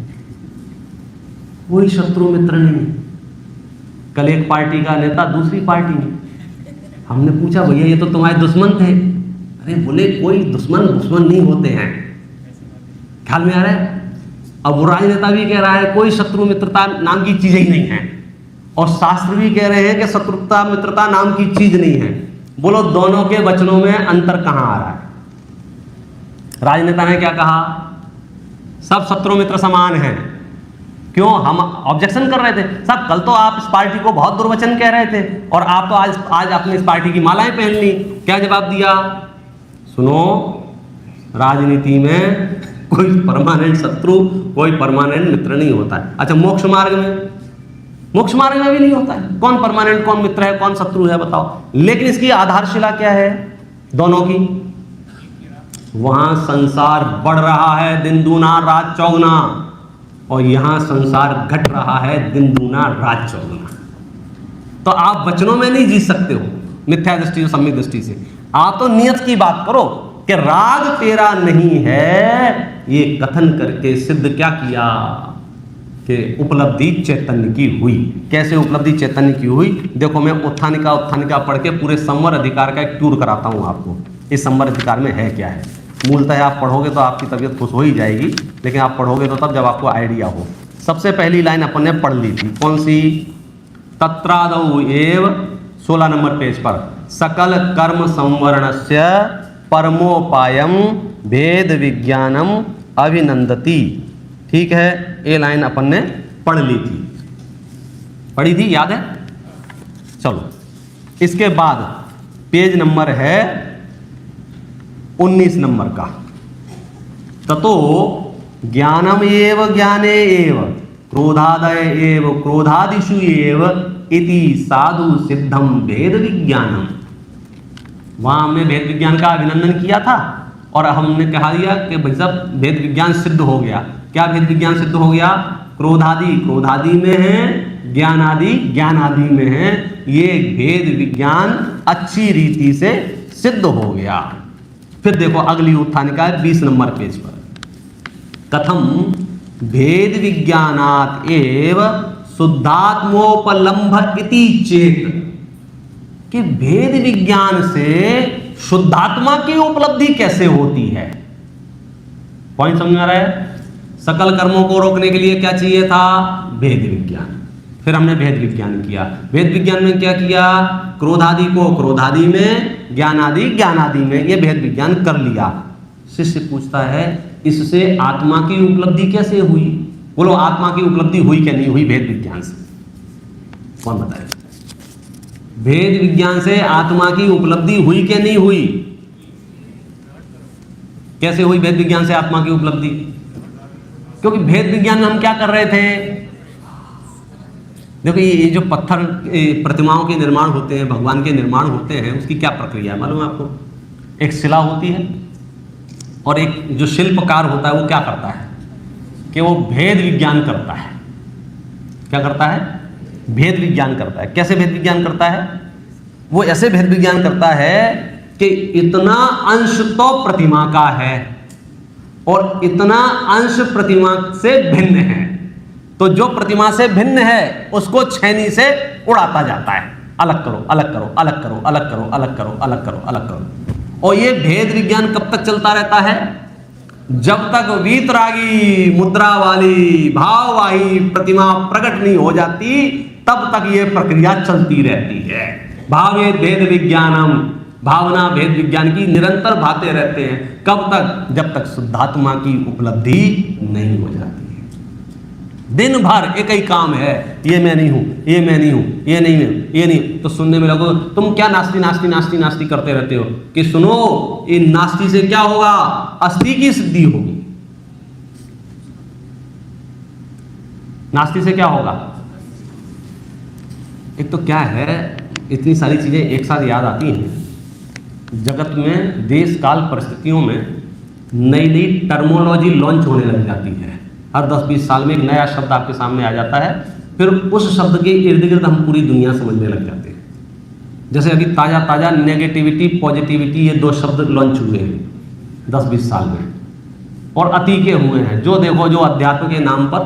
कोई शत्रु मित्र नहीं। कल एक पार्टी का नेता दूसरी पार्टी में, हमने पूछा भैया ये तो तुम्हारे दुश्मन थे। अरे बोले कोई दुश्मन नहीं होते हैं। ख्याल में आ रहा है? अब वो राजनेता भी कह रहा है कोई शत्रु मित्रता नाम की चीज ही नहीं है, और शास्त्र भी कह रहे हैं कि शत्रुता मित्रता नाम की चीज नहीं है। बोलो दोनों के वचनों में अंतर कहां आ रहा है? राजनेता ने क्या कहा? सब शत्रु मित्र समान हैं। क्यों? हम ऑब्जेक्शन कर रहे थे, साहब कल तो आप इस पार्टी को बहुत दुर्वचन कह रहे थे और आप तो आज आपने इस पार्टी की मालाएं पहन ली। क्या जवाब दिया? सुनो, राजनीति में कोई परमानेंट शत्रु, कोई परमानेंट मित्र नहीं होता है। अच्छा, मोक्ष मार्ग में भी नहीं होता है। कौन परमानेंट, कौन मित्र है, कौन शत्रु है, बताओ। लेकिन इसकी आधारशिला क्या है दोनों की? वहां संसार बढ़ रहा है दिन दूना रात चौगुना, और यहां संसार घट रहा है दिन दूना रात चौगुना। तो आप वचनों में नहीं जीत सकते हो मिथ्या दृष्टि और सम्यक दृष्टि से। आप तो नियत की बात करो कि राग तेरा नहीं है, ये कथन करके सिद्ध क्या किया कि उपलब्धि चैतन्य की हुई। कैसे उपलब्धि चैतन्य की हुई? देखो, मैं उत्थानिका पढ़ के पूरे संवर अधिकार का एक टूर कराता हूं आपको। इस संवर अधिकार में है क्या है। मूलतः आप पढ़ोगे तो आपकी तबीयत खुश हो ही जाएगी, लेकिन आप पढ़ोगे तो तब जब आपको आइडिया हो। सबसे पहली लाइन अपन ने पढ़ ली थी, कौन सी? तत्रादौ एव 16 नंबर पेज पर, सकल कर्म संवरणस्य परमोपायम भेद विज्ञानम अभिनंदति। ठीक है, ये लाइन अपन ने पढ़ ली थी, पढ़ी थी, याद है? चलो, इसके बाद पेज नंबर है 19 नंबर का। ततो ज्ञानम एव ज्ञाने एव क्रोधादय एव क्रोधादिषु एव इति साधु सिद्धम भेद विज्ञानम। वहां हमने भेद विज्ञान का अभिनंदन किया था और हमने कहा दिया कि भाई साहब भेद विज्ञान सिद्ध हो गया। क्या भेद विज्ञान सिद्ध हो गया? क्रोधादि में है ज्ञान आदि में है, ये भेद विज्ञान अच्छी रीति से सिद्ध हो गया। फिर देखो अगली उत्थानिका है 20 नंबर पेज पर, कथम भेद विज्ञानात् एव शुद्धात्मोपलम्भ इति चेत, कि भेद विज्ञान से शुद्धात्मा की उपलब्धि कैसे होती है। पॉइंट समझ आ रहा है? सकल कर्मों को रोकने के लिए क्या चाहिए था? भेद विज्ञान। फिर हमने भेद विज्ञान किया। भेद विज्ञान में क्या किया? क्रोधादि को क्रोधादि में, ज्ञान आदि में, ये भेद विज्ञान कर लिया। शिष्य पूछता है इससे आत्मा की उपलब्धि कैसे हुई? बोलो आत्मा की उपलब्धि हुई क्या नहीं हुई भेद विज्ञान से? कौन बताए? भेद विज्ञान से आत्मा की उपलब्धि हुई कि नहीं हुई? कैसे हुई भेद विज्ञान से आत्मा की उपलब्धि? क्योंकि भेद विज्ञान में हम क्या कर रहे थे? देखो ये जो पत्थर प्रतिमाओं के निर्माण होते हैं, भगवान के निर्माण होते हैं, उसकी क्या प्रक्रिया है मालूम है आपको? एक शिला होती है और एक जो शिल्पकार होता है वो क्या करता है कि वो भेद विज्ञान करता है। क्या करता है? भेद विज्ञान करता है। कैसे भेद विज्ञान करता है? वो ऐसे भेद विज्ञान करता है कि इतना अंश तो प्रतिमा का है और इतना अंश प्रतिमा से भिन्न है, तो जो प्रतिमा से भिन्न है उसको छेनी से उड़ाता जाता है। अलग करो, अलग करो, अलग करो, अलग करो, अलग करो, अलग करो, अलग करो। और ये भेद विज्ञान कब तक चलता रहता है? जब तक वीतरागी मुद्रा वाली भाववाही प्रतिमा प्रकट नहीं हो जाती, तब तक ये प्रक्रिया चलती रहती है। भावे भेद विज्ञानम, भावना भेद विज्ञान की निरंतर भाते रहते हैं। कब तक? जब तक शुद्धात्मा की उपलब्धि नहीं हो जाती है। दिन भर एक ही काम है, ये मैं नहीं हूं, ये मैं नहीं हूं, ये नहीं हूं, ये नहीं। तो सुनने में लगो तुम क्या नास्ती नास्ती नास्ती नास्ती करते रहते हो कि सुनो, इन नास्ती से क्या होगा? अस्थि की सिद्धि होगी। नास्ती से क्या होगा? एक तो क्या है, इतनी सारी चीजें एक साथ याद आती हैं। जगत में देश काल परिस्थितियों में नई नई टर्मोलॉजी लॉन्च होने लग जाती है। हर 10-20 साल में एक नया शब्द आपके सामने आ जाता है, फिर उस शब्द के इर्द गिर्द हम पूरी दुनिया समझने लग जाते हैं। जैसे अभी ताज़ा नेगेटिविटी पॉजिटिविटी, ये 2 शब्द लॉन्च हुए हैं 10-20 साल में और अति के हुए हैं। जो देखो, जो अध्यात्म के नाम पर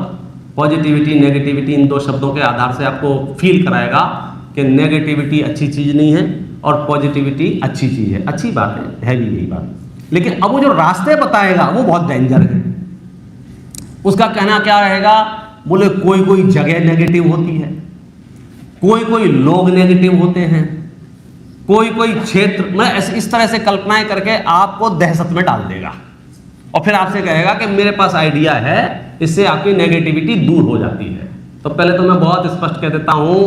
पॉजिटिविटी नेगेटिविटी, इन 2 शब्दों के आधार से आपको फील कराएगा कि नेगेटिविटी अच्छी चीज़ नहीं है और पॉजिटिविटी अच्छी चीज़ है। अच्छी बात है भी यही बात, लेकिन अब वो जो रास्ते बताएगा वो बहुत डेंजर है। उसका कहना क्या रहेगा? बोले कोई कोई जगह नेगेटिव होती है, कोई कोई लोग नेगेटिव होते हैं, कोई कोई क्षेत्र, मैं इस तरह से कल्पनाएं करके आपको दहशत में डाल देगा और फिर आपसे कहेगा कि मेरे पास आइडिया है, इससे आपकी नेगेटिविटी दूर हो जाती है। तो पहले तो मैं बहुत स्पष्ट कह देता हूं,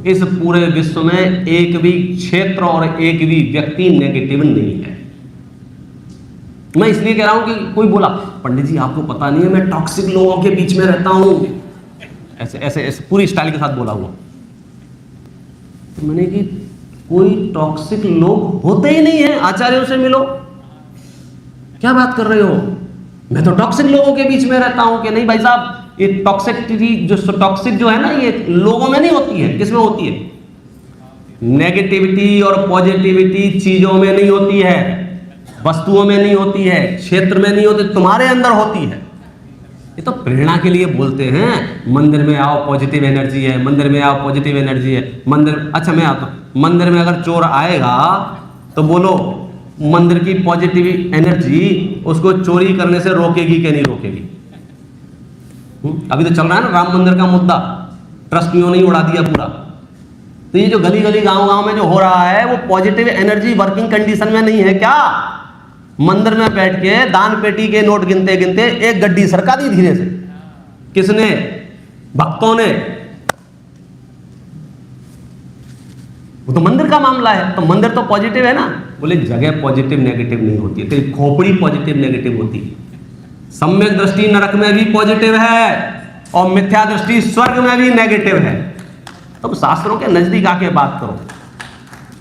इस पूरे विश्व में एक भी क्षेत्र और एक भी व्यक्ति नेगेटिव नहीं है। मैं इसलिए कह रहा हूं कि कोई बोला पंडित जी आपको पता नहीं है मैं टॉक्सिक लोगों के बीच में रहता हूं, ऐसे ऐसे ऐसे पूरी स्टाइल के साथ बोला हुआ। तो मैंने कि कोई टॉक्सिक लोग होते ही नहीं है, आचार्यों से मिलो। क्या बात कर रहे हो? मैं तो टॉक्सिक लोगों के बीच में रहता हूं। कि नहीं भाई साहब, ये टॉक्सिसिटी टॉक्सिक जो है ना, ये लोगों में नहीं होती है। किसमें होती है? नेगेटिविटी और पॉजिटिविटी चीजों में नहीं होती है, वस्तुओं में नहीं होती है, क्षेत्र में नहीं होती, तुम्हारे अंदर होती है। ये तो प्रेरणा के लिए बोलते हैं, मंदिर में आओ पॉजिटिव एनर्जी है, मंदिर में आओ पॉजिटिव एनर्जी है। मंदिर, अच्छा मैं आता हूं, मंदिर में अगर चोर आएगा तो बोलो मंदिर की पॉजिटिव एनर्जी उसको चोरी करने से रोकेगी कि नहीं रोकेगी? अभी तो चल रहा है ना राम मंदिर का मुद्दा, ट्रस्टियों ने उड़ा दिया पूरा। तो ये जो गली गली गांव गांव में जो हो रहा है, वो पॉजिटिव एनर्जी वर्किंग कंडीशन में नहीं है क्या? मंदिर में बैठ के दान पेटी के नोट गिनते गिनते एक गड्डी सरका दी धीरे से। किसने? भक्तों ने। वो तो मंदिर का मामला है, तो मंदिर तो पॉजिटिव है ना। बोले जगह पॉजिटिव नेगेटिव नहीं होती है, तेरी खोपड़ी पॉजिटिव नेगेटिव होती है। सम्यक दृष्टि नरक में भी पॉजिटिव है और मिथ्या दृष्टि स्वर्ग में भी नेगेटिव है। तो शास्त्रों के नजदीक आके बात करो।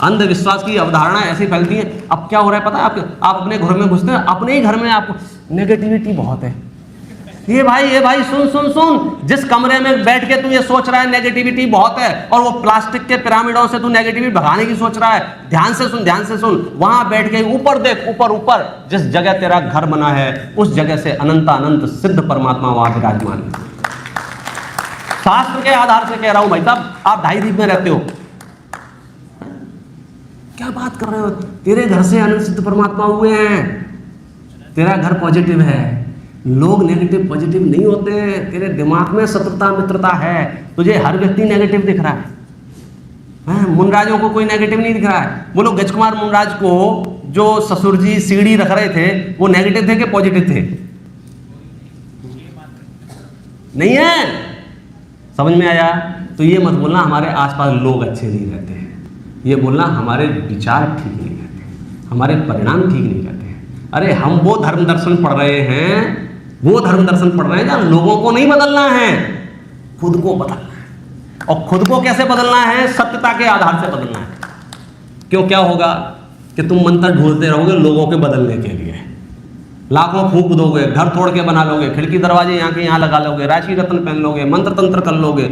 अंधविश्वास की अवधारणा ऐसी फैलती है। अब क्या हो रहा है पता है? आप अपने घर में घुसते हैं, अपने ही घर में आपको नेगेटिविटी बहुत है। ये भाई सुन सुन सुन, जिस कमरे में बैठ के तू ये सोच रहा है नेगेटिविटी बहुत है और वो प्लास्टिक के पिरामिडों से तू नेगेटिविटी भगाने की सोच रहा है, ध्यान से सुन, वहां बैठ के ऊपर देख, ऊपर जिस जगह तेरा घर बना है उस जगह से अनंत सिद्ध परमात्मा वहां विराजमान है। शास्त्र के आधार से कह रहा हूं भाई साहब, आप ढाई द्वीप में रहते हो, क्या बात कर रहे हो? तेरे घर से अनंत सिद्ध परमात्मा हुए हैं, तेरा घर पॉजिटिव है, लोग नेगेटिव पॉजिटिव नहीं होते हैं, तेरे दिमाग में शत्रुता मित्रता है, तुझे हर व्यक्ति नेगेटिव दिख रहा है। मुनराजों को कोई नेगेटिव नहीं दिख रहा है। बोलो गजकुमार मुनराज को जो ससुर जी सीढ़ी रख रहे थे वो नेगेटिव थे कि पॉजिटिव थे? नहीं है, समझ में आया? तो ये मत बोलना हमारे आसपास लोग अच्छे नहीं रहते हैं, ये बोलना हमारे विचार ठीक नहीं रहते, हमारे परिणाम ठीक नहीं रहते हैं। अरे हम वो धर्म दर्शन पढ़ रहे हैं जहाँ लोगों को नहीं बदलना है, खुद को बदलना है। और खुद को कैसे बदलना है? सत्यता के आधार से बदलना है। क्यों? क्या होगा कि तुम मंत्र ढूंढते रहोगे लोगों के बदलने के लिए, लाखों फूंक दोगे, घर तोड़ के बना लोगे, खिड़की दरवाजे यहाँ के यहाँ लगा लोगे, राशि रत्न पहन लोगे, मंत्र तंत्र कर लोगे,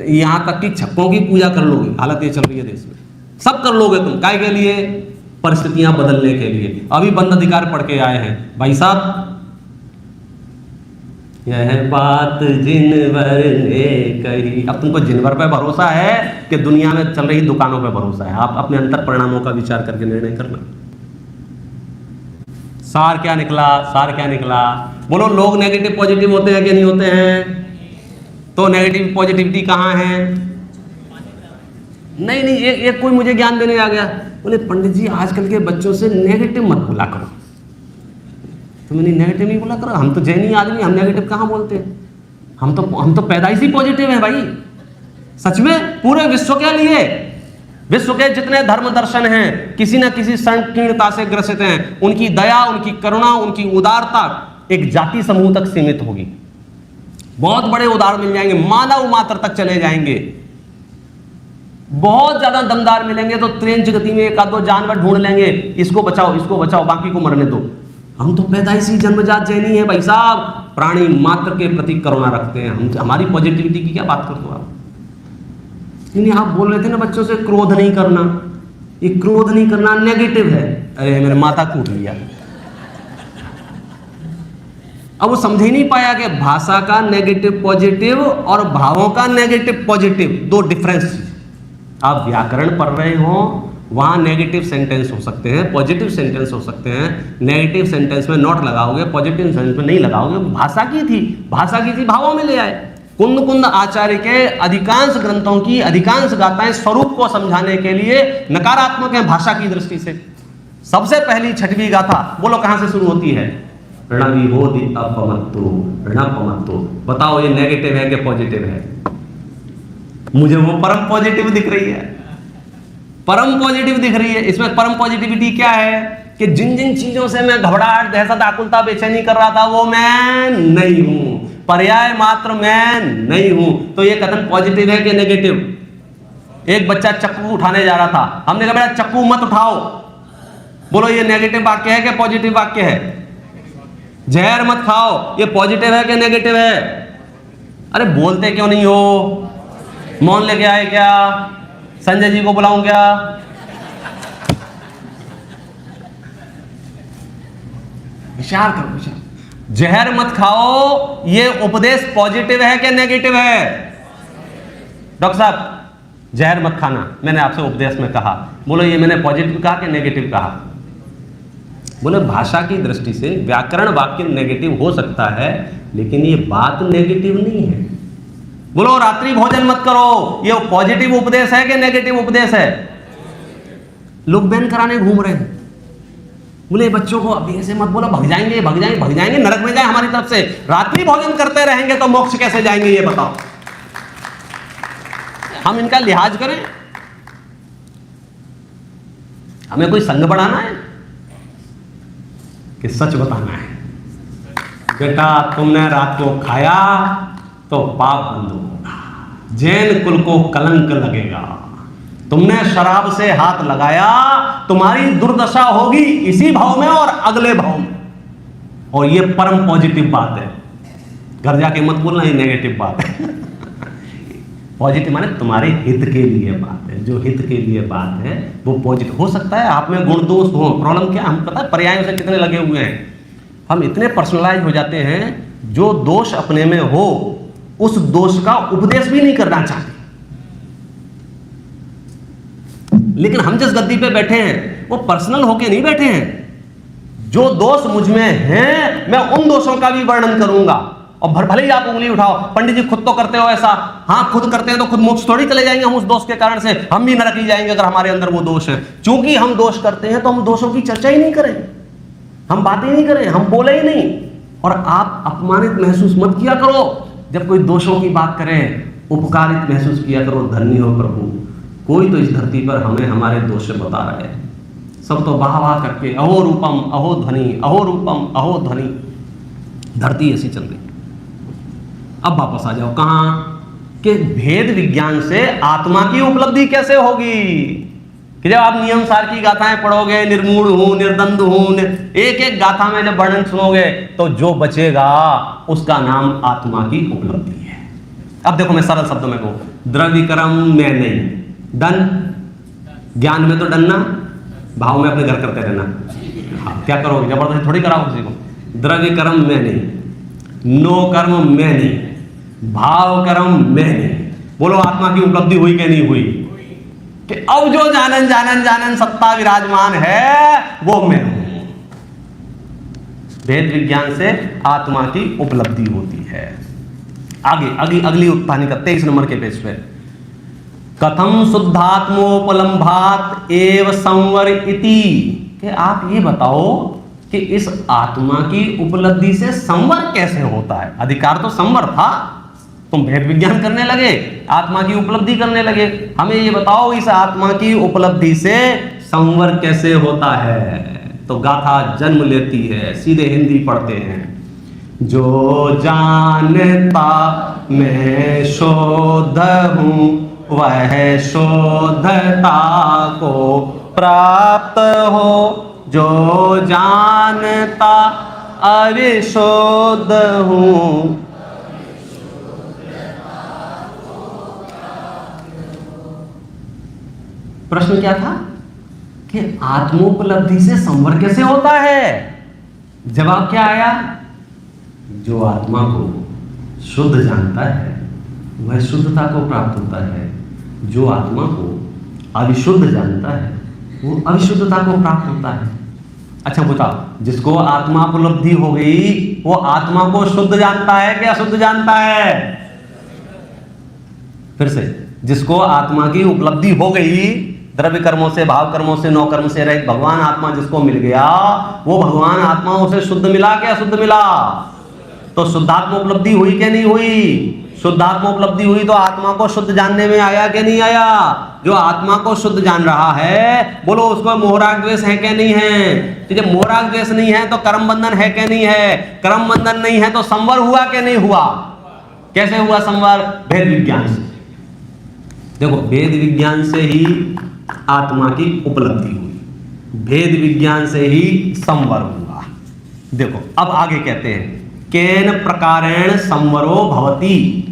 यहाँ तक कि छक्कों की पूजा कर लोगे। हालत ये चल रही है देश में, सब कर लोगे तुम। काय के लिए? परिस्थितियां बदलने के लिए। अभी बंद अधिकार पढ़ के आए हैं भाई साहब, यह बात जिन भर ने कही। अब तुमको जिन भर पे भरोसा है कि दुनिया में चल रही दुकानों पे भरोसा है? आप अपने अंतर परिणामों का विचार करके निर्णय करना। सार क्या निकला? बोलो, लोग नेगेटिव पॉजिटिव होते हैं कि नहीं होते हैं? तो नेगेटिव पॉजिटिविटी कहाँ है? नहीं, ये कोई मुझे ज्ञान देने आ गया, बोले पंडित जी आजकल के बच्चों से नेगेटिव मत बोला करो। तो मैंने नेगेटिव नहीं बोला करो, हम तो जैनी आदमी, हम नेगेटिव कहाँ बोलते हैं? हम तो पैदाइशी पॉजिटिव हैं भाई, सच में। पूरे विश्व के लिए, विश्व के जितने धर्म दर्शन हैं किसी न किसी संकीर्णता से ग्रसित हैं, उनकी दया, उनकी करुणा, उनकी उदारता एक जाति समूह तक सीमित होगी। बहुत बड़े उदाहरण मिल जाएंगे, मानव मात्र तक चले जाएंगे, बहुत ज्यादा दमदार मिलेंगे तो ट्रेन गति में एक आध दो जानवर ढूंढ लेंगे, इसको बचाओ बाकी को मरने दो। हम तो पैदाइशी जन्मजात जैनी है भाई साहब, प्राणी मात्र के प्रति करुणा रखते हैं हम। हमारी पॉजिटिविटी की क्या बात करते हो आप? नहीं, आप बोल रहे थे ना बच्चों से क्रोध नहीं करना, ये क्रोध नहीं करना नेगेटिव है। अरे मेरे माथा कूट लिया। अब वो समझ ही नहीं पाया कि भाषा का नेगेटिव पॉजिटिव और भावों का नेगेटिव पॉजिटिव दो डिफरेंस। आप व्याकरण पढ़ रहे हो, वहां नेगेटिव सेंटेंस हो सकते हैं, पॉजिटिव सेंटेंस हो सकते हैं। नेगेटिव सेंटेंस में नॉट लगाओगे, पॉजिटिव सेंटेंस में नहीं लगाओगे। भाषा की थी, भावों में ले आए। कुंद आचार्य के अधिकांश ग्रंथों की अधिकांश गाथाएं स्वरूप को समझाने के लिए नकारात्मक है भाषा की दृष्टि से। सबसे पहली छठवीं गाथा बोलो कहां से शुरू होती है? ऋणपमत्तो। बताओ ये नेगेटिव है कि पॉजिटिव है? मुझे वो परम पॉजिटिव दिख रही है, परम पॉजिटिव दिख रही है। इसमें परम पॉजिटिविटी क्या है कि जिन जिन चीजों से मैं घबराहट, दहशत, आकुलता, बेचैनी कर रहा था वो मैं नहीं हूं, पर्याय मात्र मैं नहीं हूं। तो ये कथन पॉजिटिव है कि नेगेटिव? एक बच्चा चक्कू उठाने जा रहा था, हमने कहा बेटा चक्कू मत उठाओ। बोलो ये नेगेटिव वाक्य है कि पॉजिटिव वाक्य है? जहर मत खाओ, ये पॉजिटिव है कि नेगेटिव है? अरे बोलते क्यों नहीं हो? मौन लेके आए क्या? संजय जी को बुलाऊं क्या? विचार करो, विचार। जहर मत खाओ, ये उपदेश पॉजिटिव है कि नेगेटिव है? डॉक्टर साहब जहर मत खाना मैंने आपसे उपदेश में कहा, बोलो ये मैंने पॉजिटिव कहा कि नेगेटिव कहा? बोले भाषा की दृष्टि से व्याकरण वाक्य नेगेटिव हो सकता है, लेकिन ये बात नेगेटिव नहीं है। बोलो रात्रि भोजन मत करो, ये पॉजिटिव उपदेश है कि नेगेटिव उपदेश है? लोग बैन कराने घूम रहे हैं, बोले बच्चों को अभी ऐसे मत बोलो, भग जाएंगे नरक में जाए हमारी तरफ से। रात्रि भोजन करते रहेंगे तो मोक्ष कैसे जाएंगे ये बताओ? हम इनका लिहाज करें? हमें कोई संघ बढ़ाना है कि सच बताना है? बेटा तुमने रात को खाया तो पाप बंद होगा, जैन कुल को कलंक लगेगा। तुमने शराब से हाथ लगाया, तुम्हारी दुर्दशा होगी इसी भाव में और अगले भाव में। और ये परम पॉजिटिव बात है। घर जाके मत बोलना ये नेगेटिव बात है। पॉजिटिव माने तुम्हारे हित के लिए बात है, जो हित के लिए बात है वो पॉजिटिव हो सकता है। आप में गुण दोष हो, प्रॉब्लम क्या, हम पता है पर्यायों से कितने लगे हुए हैं, हम इतने पर्सनलाइज हो जाते हैं, जो दोष अपने में हो उस दोष का उपदेश भी नहीं करना चाहते। लेकिन हम जिस गद्दी पे बैठे हैं वो पर्सनल होके नहीं बैठे हैं, जो दोष मुझ में हैं मैं उन दोषों का भी वर्णन करूंगा। और भले ही आप उंगली उठाओ, पंडित जी खुद तो करते हो ऐसा, हाँ खुद करते हैं तो खुद मोक्ष थोड़ी चले जाएंगे हम उस दोष के कारण से, हम भी नरक ही जाएंगे अगर हमारे अंदर वो दोष है। क्योंकि हम दोष करते हैं तो हम दोषों की चर्चा ही नहीं करें, हम बातें नहीं करें, हम बोले ही नहीं। और आप अपमानित महसूस मत किया करो जब कोई दोषों की बात करे, उपकारित महसूस किया करो। धन्य हो प्रभु, कोई तो इस धरती पर हमें हमारे दोष से बता रहा है। सब तो वाह वाह करके अहो रूपम अहो ध्वनि, अहो रूपम अहो ध्वनि, धरती ऐसी चल रही। अब वापस आ जाओ कहां कि भेद विज्ञान से आत्मा की उपलब्धि कैसे होगी। कि जब आप नियम सार की गाथाएं पढ़ोगे, निर्मूढ़ हूं, निर्द्वंद हूं, एक एक गाथा में जब वर्णन सुनोगे तो जो बचेगा उसका नाम आत्मा की उपलब्धि है। अब देखो मैं सरल शब्दों में कहूं, द्रव्य कर्म में नहीं, डन ज्ञान में तो डनना, भाव में अपने घर करते रहना। हाँ, क्या करोगे, जबरदस्ती थोड़ी कराओ किसी को। द्रव्य कर्म में नहीं, नो कर्म में नहीं, भाव कर्म में नहीं। बोलो आत्मा की उपलब्धि हुई कि नहीं हुई? कि अब जो जानन जानन जानन सत्ता विराजमान है वो मैं हूं। भेद विज्ञान से आत्मा की उपलब्धि होती है। आगे अगली उत्थानी का 23 नंबर के पेज पे, कथम शुद्धात्मोपलम्भात एव संवर इति। कि आप ये बताओ कि इस आत्मा की उपलब्धि से संवर कैसे होता है। अधिकार तो संवर था, तुम भेद विज्ञान करने लगे, आत्मा की उपलब्धि करने लगे। हमें ये बताओ इस आत्मा की उपलब्धि से संवर कैसे होता है। तो गाथा जन्म लेती है, सीधे हिंदी पढ़ते हैं। जो जानता मैं शोध हूं वह शोधता को प्राप्त हो, जो जानता अविशोध हूं। प्रश्न क्या था कि आत्मोपलब्धि से संवर कैसे होता है। जवाब क्या आया, जो आत्मा को शुद्ध जानता है वह शुद्धता को प्राप्त होता है, जो आत्मा को अविशुद्ध जानता है वो अविशुद्धता को प्राप्त होता है। अच्छा बताओ, जिसको आत्मा उपलब्धि हो गई वो आत्मा को शुद्ध जानता है कि अशुद्ध जानता है? फिर से, जिसको आत्मा की उपलब्धि हो गई, द्रव्य कर्मों से, भाव कर्मों से, नौ कर्म से रहित भगवान आत्मा जिसको मिल गया, वो भगवान आत्मा उसे शुद्ध मिला कि अशुद्ध मिला? तो शुद्धात्मा उपलब्धि हुई कि नहीं हुई? शुद्धात्मा उपलब्धि हुई तो आत्मा को शुद्ध जानने में आया कि नहीं आया? जो आत्मा को शुद्ध जान रहा है, बोलो उसको मोहराग द्वेष है कि नहीं है? कि जब मोहराग द्वेष नहीं है तो कर्म बंधन है कि नहीं है? कर्म बंधन नहीं है तो संवर हुआ कि नहीं हुआ? कैसे हुआ संवर? भेद विज्ञान से। देखो, भेद विज्ञान से ही आत्मा की उपलब्धि हुई, भेद विज्ञान से ही संवर हुआ। देखो अब आगे कहते हैं, केन प्रकारेण संवरो भवति।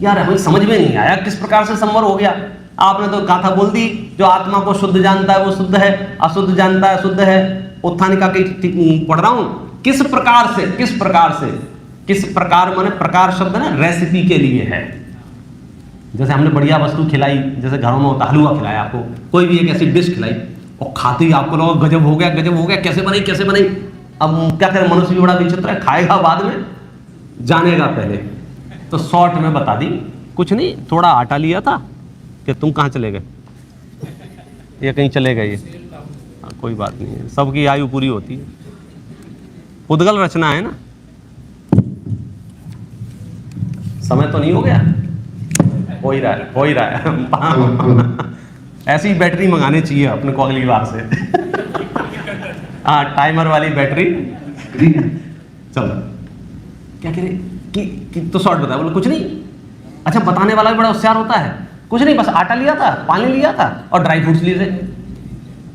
यार हमें समझ में नहीं आया किस प्रकार से संवर हो गया। आपने तो गाथा बोल दी, जो आत्मा को शुद्ध जानता है वो शुद्ध है, अशुद्ध जानता है शुद्ध है। उत्थानिका की पढ़ रहा हूं, किस प्रकार से, किस प्रकार से, किस प्रकार माने प्रकार शब्द ना रेसिपी के लिए है। जैसे हमने बढ़िया वस्तु खिलाई, जैसे घरों में होता हलवा खिलाया आपको, कोई भी एक ऐसी डिश खिलाई और खाते ही आपको लगा गजब हो गया, गजब हो गया, कैसे बनी कैसे बनी। अब क्या करें, मनुष्य भी बड़ा विचित्र है, खाएगा बाद में जानेगा पहले। तो शॉर्ट में बता दी, कुछ नहीं, थोड़ा आटा लिया था कि तुम कहाँ चले गए, ये कहीं चले गए, कोई बात नहीं है, सबकी आयु पूरी होती है। उद्गल रचना है ना, समय तो नहीं हो गया, हो ही रहा है, हो ही रहा है। ऐसी बैटरी मंगानी चाहिए अपने को अगली बार से। हाँ, टाइमर वाली बैटरी। चलो क्या कह रहे कि तो शॉर्ट बताया, बोलो कुछ नहीं। अच्छा, बताने वाला भी बड़ा होशियार होता है, कुछ नहीं, बस आटा लिया था, पानी लिया था और ड्राई फ्रूट्स लिए थे।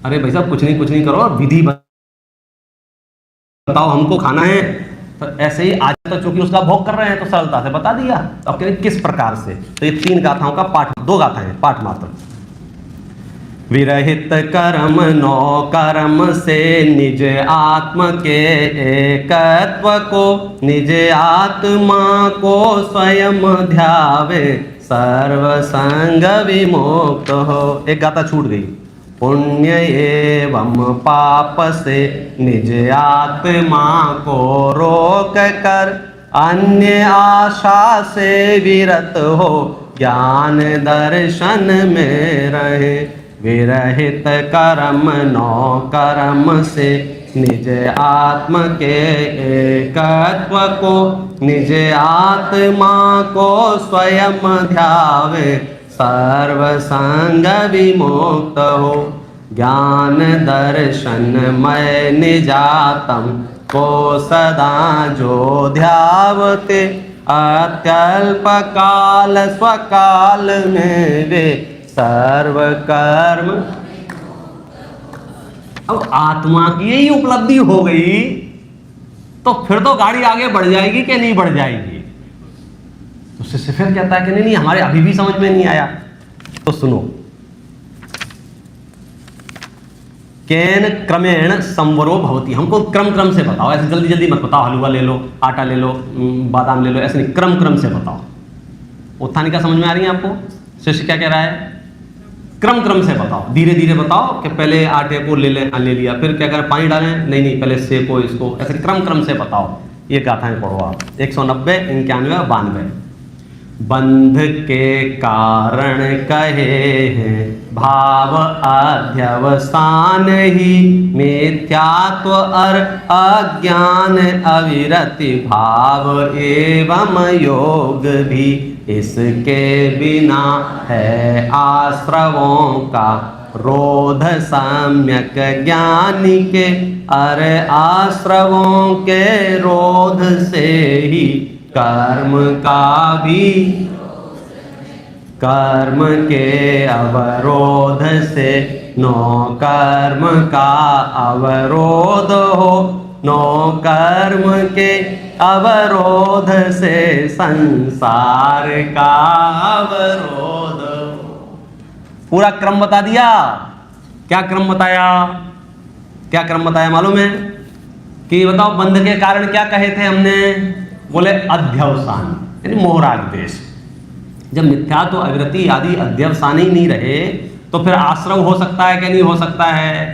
अरे भाई साहब, कुछ नहीं करो, विधि बताओ, हमको खाना है। तो ऐसे ही आज तो चूंकि उसका भोग कर रहे हैं तो सरलता से बता दिया। अब कह रहे किस प्रकार से, तो ये 3 गाथाओं का पाठ, 2 गाथाएं पाठ मात्र। विरहित कर्म नौ कर्म से निज आत्म के एकत्व को, निज आत्मा को स्वयं ध्यावे सर्व संग विमुक्त हो। एक गाथा छूट गई। पुण्य एवं पाप से निज आत्मा को रोक कर, अन्य आशा से विरत हो ज्ञान दर्शन में रहे। विरहित कर्म नौ कर्म से निज आत्म के एकत्व को, निज आत्मा को स्वयं ध्यावे सर्व संग विमुक्त हो। ज्ञान दर्शन मय निजातम को सदा जो ध्यावते, अत्यल्प काल स्वकाल में वे सर्व कर्म। अब आत्मा की यही उपलब्धि हो गई तो फिर तो गाड़ी आगे बढ़ जाएगी कि नहीं बढ़ जाएगी? तो शिष्य फिर कहता है कि नहीं हमारे अभी भी समझ में नहीं आया। तो सुनो, केन क्रमेण संवरो भवति, हमको क्रम क्रम से बताओ, ऐसे जल्दी जल्दी मत बताओ, हलवा ले लो, आटा ले लो, बादाम ले लो, ऐसे नहीं, क्रम क्रम से बताओ। उत्थानिका समझ में आ रही है आपको? शिष्य क्या कह रहा है? क्रम क्रम से बताओ, धीरे धीरे बताओ कि पहले आटे को ले लिया, फिर क्या करें, पानी डालें, नहीं पहले सेको इसको, ऐसे क्रम क्रम से बताओ। ये गाथाएं पढ़ो आप, 190, 91, 92। बंध के कारण कहे हैं भाव अध्यवसान ही, मिथ्यात्व और अज्ञान अविरति भाव एवं योग भी। इसके बिना है आश्रवों का रोध सम्यक ज्ञानी के, अरे आश्रवों के रोध से ही कर्म का भी, कर्म के अवरोध से नो कर्म का अवरोध हो, नो कर्म के अवरोध से संसार का अवरोध। पूरा क्रम बता दिया। क्या क्रम बताया? क्या क्रम बताया मालूम है? कि बताओ बंध के कारण क्या कहे थे हमने? बोले अध्यवसान, यानी मोहराग देश। जब मिथ्यात्व अविरति आदि अध्यवसान ही नहीं रहे तो फिर आश्रव हो सकता है कि नहीं हो सकता है?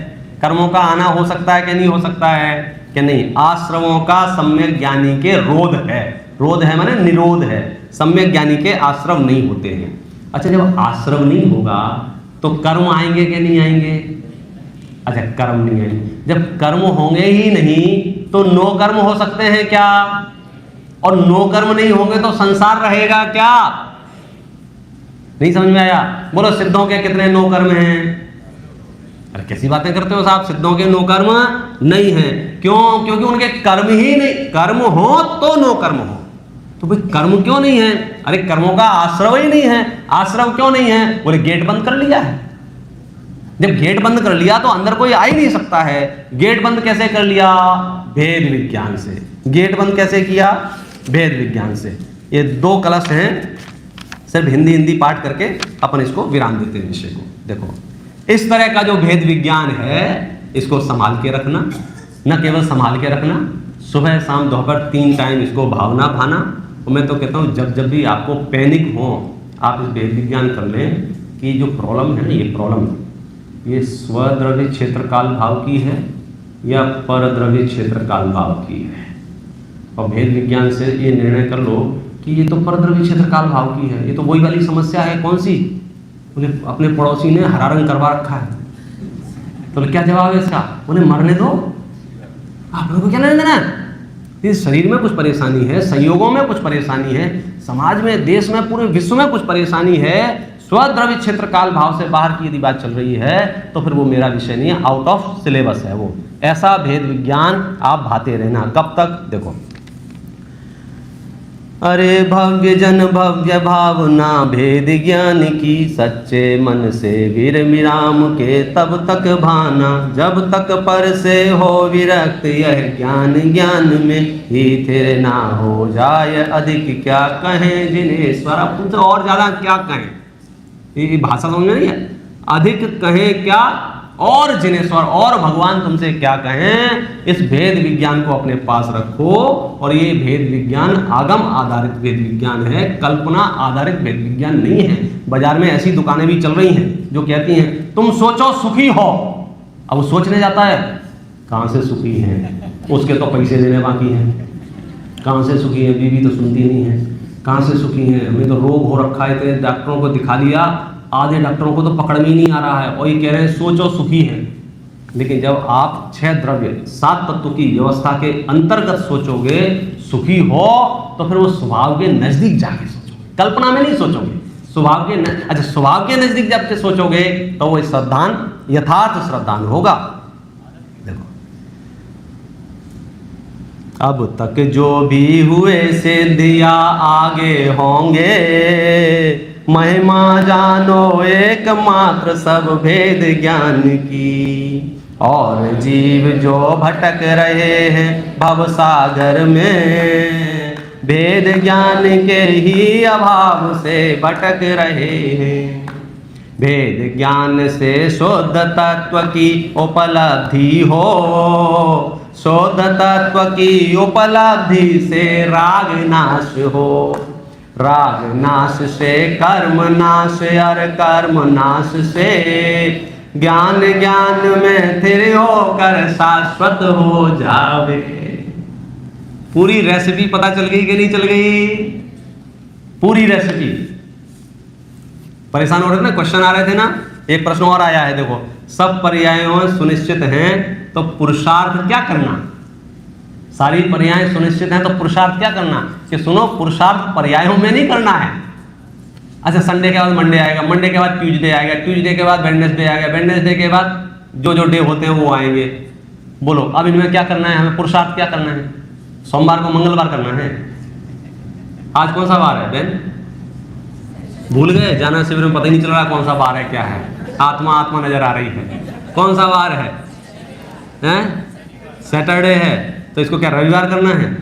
कर्मों का आना हो सकता है कि नहीं हो सकता है? कि नहीं। आश्रवों का सम्यक ज्ञानी के रोध है। रोध है माने निरोध है। सम्यक ज्ञानी के आश्रव नहीं होते हैं। अच्छा, जब आश्रव नहीं होगा तो कर्म आएंगे कि नहीं आएंगे? अच्छा, कर्म नहीं आएंगे। जब कर्म होंगे ही नहीं तो नो कर्म हो सकते हैं क्या? और नो कर्म नहीं होंगे तो संसार रहेगा क्या? नहीं समझ में आया? बोलो, सिद्धों के कितने नो कर्म हैं? अरे कैसी बातें करते हो साहब, सिद्धों के नो कर्म नहीं है। क्यों? क्योंकि उनके कर्म ही नहीं, कर्म हो तो नो कर्म हो। तो भाई कर्म क्यों नहीं है? अरे कर्मों का आश्रव ही नहीं है। आश्रव क्यों नहीं है? बोले गेट बंद कर लिया है। जब गेट बंद कर लिया तो अंदर कोई आ ही नहीं सकता है। गेट बंद कैसे कर लिया? भेद विज्ञान से। गेट बंद कैसे किया? भेद विज्ञान से। ये 2 कलश हैं, सिर्फ हिंदी पाठ करके अपन इसको विराम देते हैं विषय को। देखो, इस तरह का जो भेद विज्ञान है इसको संभाल के रखना। न केवल संभाल के रखना, सुबह शाम दोपहर 3 टाइम इसको भावना भाना। और मैं तो कहता हूँ जब भी आपको पैनिक हो आप इस भेद विज्ञान कर लें कि जो प्रॉब्लम है ना, ये प्रॉब्लम ये स्वद्रव्य क्षेत्र काल भाव की है या परद्रव्य क्षेत्र काल भाव की है। और भेद विज्ञान से ये निर्णय कर लो कि ये तो परद्रव्य क्षेत्र काल भाव की है। ये तो वही वाली समस्या है। कौन सी? बोले अपने पड़ोसी ने हरा रंग करवा रखा है। तो क्या जवाब है इसका? उन्हें मरने दो, आप लोगों को क्या लेना देना? इस शरीर में कुछ परेशानी है, संयोगों में कुछ परेशानी है, समाज में, देश में, पूरे विश्व में कुछ परेशानी है। स्वद्रव्य क्षेत्र काल भाव से बाहर की यदि बात चल रही है तो फिर वो मेरा विषय नहीं है, आउट ऑफ सिलेबस है वो। ऐसा भेद विज्ञान आप भाते रहना। कब तक? देखो, अरे भव्य जन भव्य भावना भेद ज्ञान की, सच्चे मन से वीर विराम के तब तक भाना, जब तक पर से हो विरक्त यह ज्ञान ज्ञान में ही थिर ना हो जाए अधिक क्या कहें जिनेश्वर। अब तुमसे और ज़्यादा क्या कहें, ये भाषा समझ में नहीं है। अधिक कहें क्या और जिनेश्वर, और भगवान तुमसे क्या कहें। इस भेद विज्ञान को अपने पास रखो, और ये भेद विज्ञान आगम आधारित भेद विज्ञान है, कल्पना आधारित भेद विज्ञान नहीं है। बाजार में ऐसी दुकानें भी चल रही हैं जो कहती हैं तुम सोचो सुखी हो। अब वो सोचने जाता है, कहाँ से सुखी है, उसके तो पैसे देने बाकी हैं। कहाँ से सुखी है, बीवी तो सुनती नहीं है। कहाँ से सुखी है, हमें तो रोग हो रखा है, इतने डॉक्टरों को दिखा लिया, आधे डॉक्टरों को तो पकड़ में ही नहीं आ रहा है, और ये कह रहे हैं सोचो सुखी है। लेकिन जब आप 6 द्रव्य 7 तत्व की व्यवस्था के अंतर्गत सोचोगे सुखी हो, तो फिर वो स्वभाव के नजदीक जाके सोचोगे, कल्पना में नहीं सोचोगे, स्वभाव के अच्छा स्वभाव के नजदीक जब के सोचोगे तो वो श्रद्धान यथार्थ श्रद्धान होगा। देखो अब तक जो भी हुए सिद्धिया आगे होंगे, महिमा जानो एकमात्र सब भेद ज्ञान की, और जीव जो भटक रहे हैं भव सागर में, भेद ज्ञान के ही अभाव से भटक रहे हैं। भेद ज्ञान से शुद्ध तत्व की उपलब्धि हो, शुद्ध तत्व की उपलब्धि से राग नाश हो, राग नाश से कर्म नाश, और कर्म नाश से ज्ञान, ज्ञान में स्थिर होकर शाश्वत हो जावे। पूरी रेसिपी पता चल गई कि नहीं चल गई? पूरी रेसिपी। परेशान हो रहे थे ना, क्वेश्चन आ रहे थे ना। एक प्रश्न और आया है, देखो सब पर्यायों सुनिश्चित हैं तो पुरुषार्थ क्या करना। सारी पर्याय सुनिश्चित हैं तो पुरुषार्थ क्या करना, कि सुनो पुरुषार्थ पर्यायों में नहीं करना है। अच्छा संडे के बाद मंडे आएगा, मंडे के बाद ट्यूसडे आएगा, ट्यूसडे के बाद वेडनेसडे आएगा, वेडनेसडे के बाद जो जो डे होते हैं वो आएंगे। बोलो अब इनमें क्या करना है, हमें पुरुषार्थ क्या करना है। सोमवार को मंगलवार करना है। आज कौन सा वार है बहन, भूल गए? जाना शिविर में पता ही नहीं चल रहा कौन सा वार है क्या है। आत्मा आत्मा नजर आ रही है। कौन सा वार है, हैं? सैटरडे है, तो इसको क्या रविवार करना है?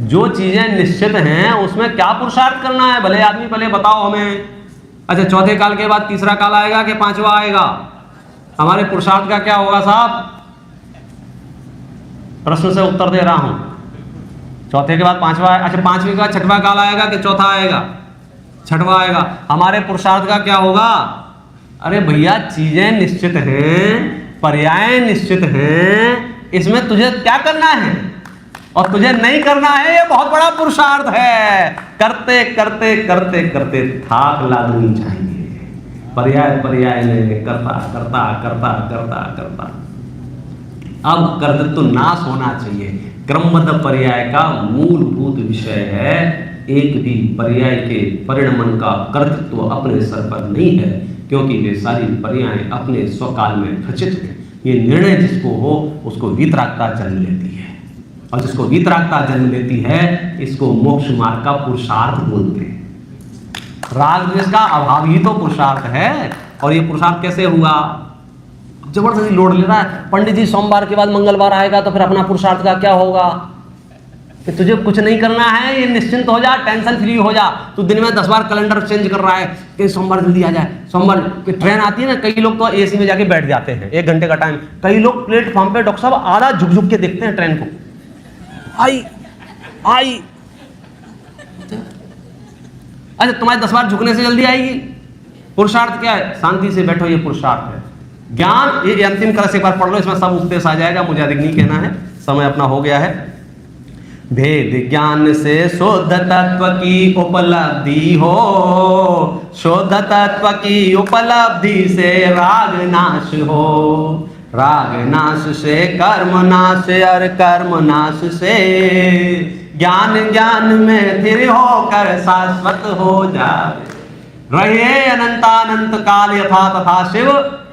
जो चीजें निश्चित हैं उसमें क्या पुरुषार्थ करना है, भले आदमी भले बताओ हमें। अच्छा चौथे काल के बाद तीसरा काल आएगा कि पांचवा आएगा, हमारे पुरुषार्थ का क्या होगा साहब? प्रश्न से उत्तर दे रहा हूं। चौथे के बाद पांचवा, अच्छा पांचवे के बाद छठवा काल आएगा कि चौथा आएगा? छठवा आएगा। हमारे पुरुषार्थ का क्या होगा? अरे भैया चीजें निश्चित हैं, पर्याय निश्चित हैं, इसमें तुझे क्या करना है और तुझे नहीं करना है, ये बहुत बड़ा पुरुषार्थ है। करते करते करते करते थाक लागनी चाहिए। पर्याय पर्याय में करता करता करता करता करता अब कर्तृत्व नाश होना चाहिए। क्रमबद्ध पर्याय का मूलभूत विषय है, एक भी पर्याय के परिणमन का कर्तृत्व अपने सर पर नहीं है, क्योंकि वे सारी पर्याय अपने स्वकाल में खचित हैं। ये निर्णय जिसको हो उसको वीतरागता जन्म लेती है, और जिसको वीतरागता जन्म लेती है इसको मोक्ष मार्ग का पुरुषार्थ बोलते हैं। राग द्वेष का अभाव ही तो पुरुषार्थ है। और ये पुरुषार्थ कैसे हुआ? जबरदस्ती लोड ले रहा है। पंडित जी सोमवार के बाद मंगलवार आएगा तो फिर अपना पुरुषार्थ का क्या होगा? कि तुझे कुछ नहीं करना है, ये निश्चिंत हो जा, टेंशन फ्री हो जा। तू दिन में 10 बार कैलेंडर चेंज कर रहा है कि सोमवार जल्दी आ जाए। सोमवार की ट्रेन आती है ना, कई लोग तो एसी में जाके बैठ जाते हैं 1 घंटे का टाइम। कई लोग प्लेटफॉर्म पे डॉक्टर साहब आधा झुक झुक के देखते हैं ट्रेन को, आई आई। अच्छा तुम्हारे 10 बार झुकने से जल्दी आएगी? पुरुषार्थ क्या है? शांति से बैठो, ये पुरुषार्थ है। ज्ञान ये अंतिम कलश एक बार पढ़ लो, इसमें सब उपदेश आ जाएगा, मुझे अधिक नहीं कहना है, समय अपना हो गया है। भेद ज्ञान से शुद्ध तत्व की उपलब्धि हो, शुद्ध तत्व की उपलब्धि से राग नाश हो, राग नाश से कर्म नाश, और कर्म नाश से ज्ञान, ज्ञान में स्थिर होकर शाश्वत हो जाए। रहे अनंतानंत काल यथा तथा शिव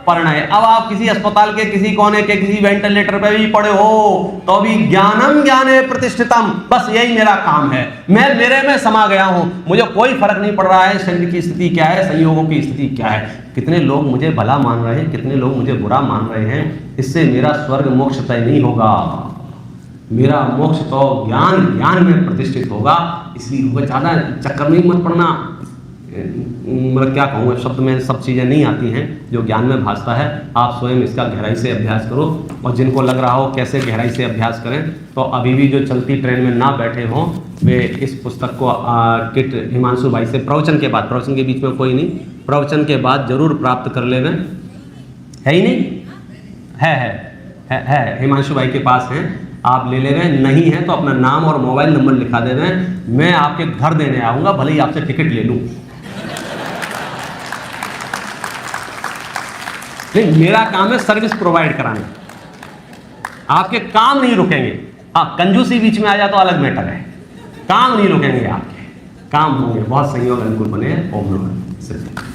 परिणय। अब आप किसी अस्पताल के किसी कोने के किसी वेंटिलेटर पे भी पड़े हो तो भी ज्ञानम ज्ञाने प्रतिष्ठितम, बस यही मेरा काम है, मैं मेरे में समा गया हूं, मुझे कोई फर्क नहीं पड़ रहा है शरीर की स्थिति क्या है, संयोगों की स्थिति क्या है, कितने लोग मुझे भला मान रहे हैं, कितने लोग मुझे बुरा मान रहे हैं, इससे मेरा स्वर्ग मोक्ष तय नहीं होगा। मेरा मोक्ष तो ज्ञान में प्रतिष्ठित होगा। इसलिए ज़्यादा चक्कर में मत पड़ना। मतलब क्या कहूँ, शब्द में सब चीज़ें नहीं आती हैं जो ज्ञान में भासता है। आप स्वयं इसका गहराई से अभ्यास करो, और जिनको लग रहा हो कैसे गहराई से अभ्यास करें, तो अभी भी जो चलती ट्रेन में ना बैठे हों वे इस पुस्तक को किट हिमांशु भाई से प्रवचन के बाद, प्रवचन के बीच में कोई नहीं, प्रवचन के बाद जरूर प्राप्त कर लेना। है ही नहीं? है हिमांशु भाई के पास है, आप ले ले गए। नहीं है तो अपना नाम और मोबाइल नंबर लिखा दे रहे हैं, मैं आपके घर देने आऊँगा, भले ही आपसे टिकट ले लूँ। नहीं, मेरा काम है सर्विस प्रोवाइड कराना, आपके काम नहीं रुकेंगे। हाँ, कंजूसी बीच में आ जाए तो अलग मैटर है, काम नहीं रुकेंगे आपके, काम होंगे। बहुत संयोग अनुकूल बने। ओम नमः शिवाय।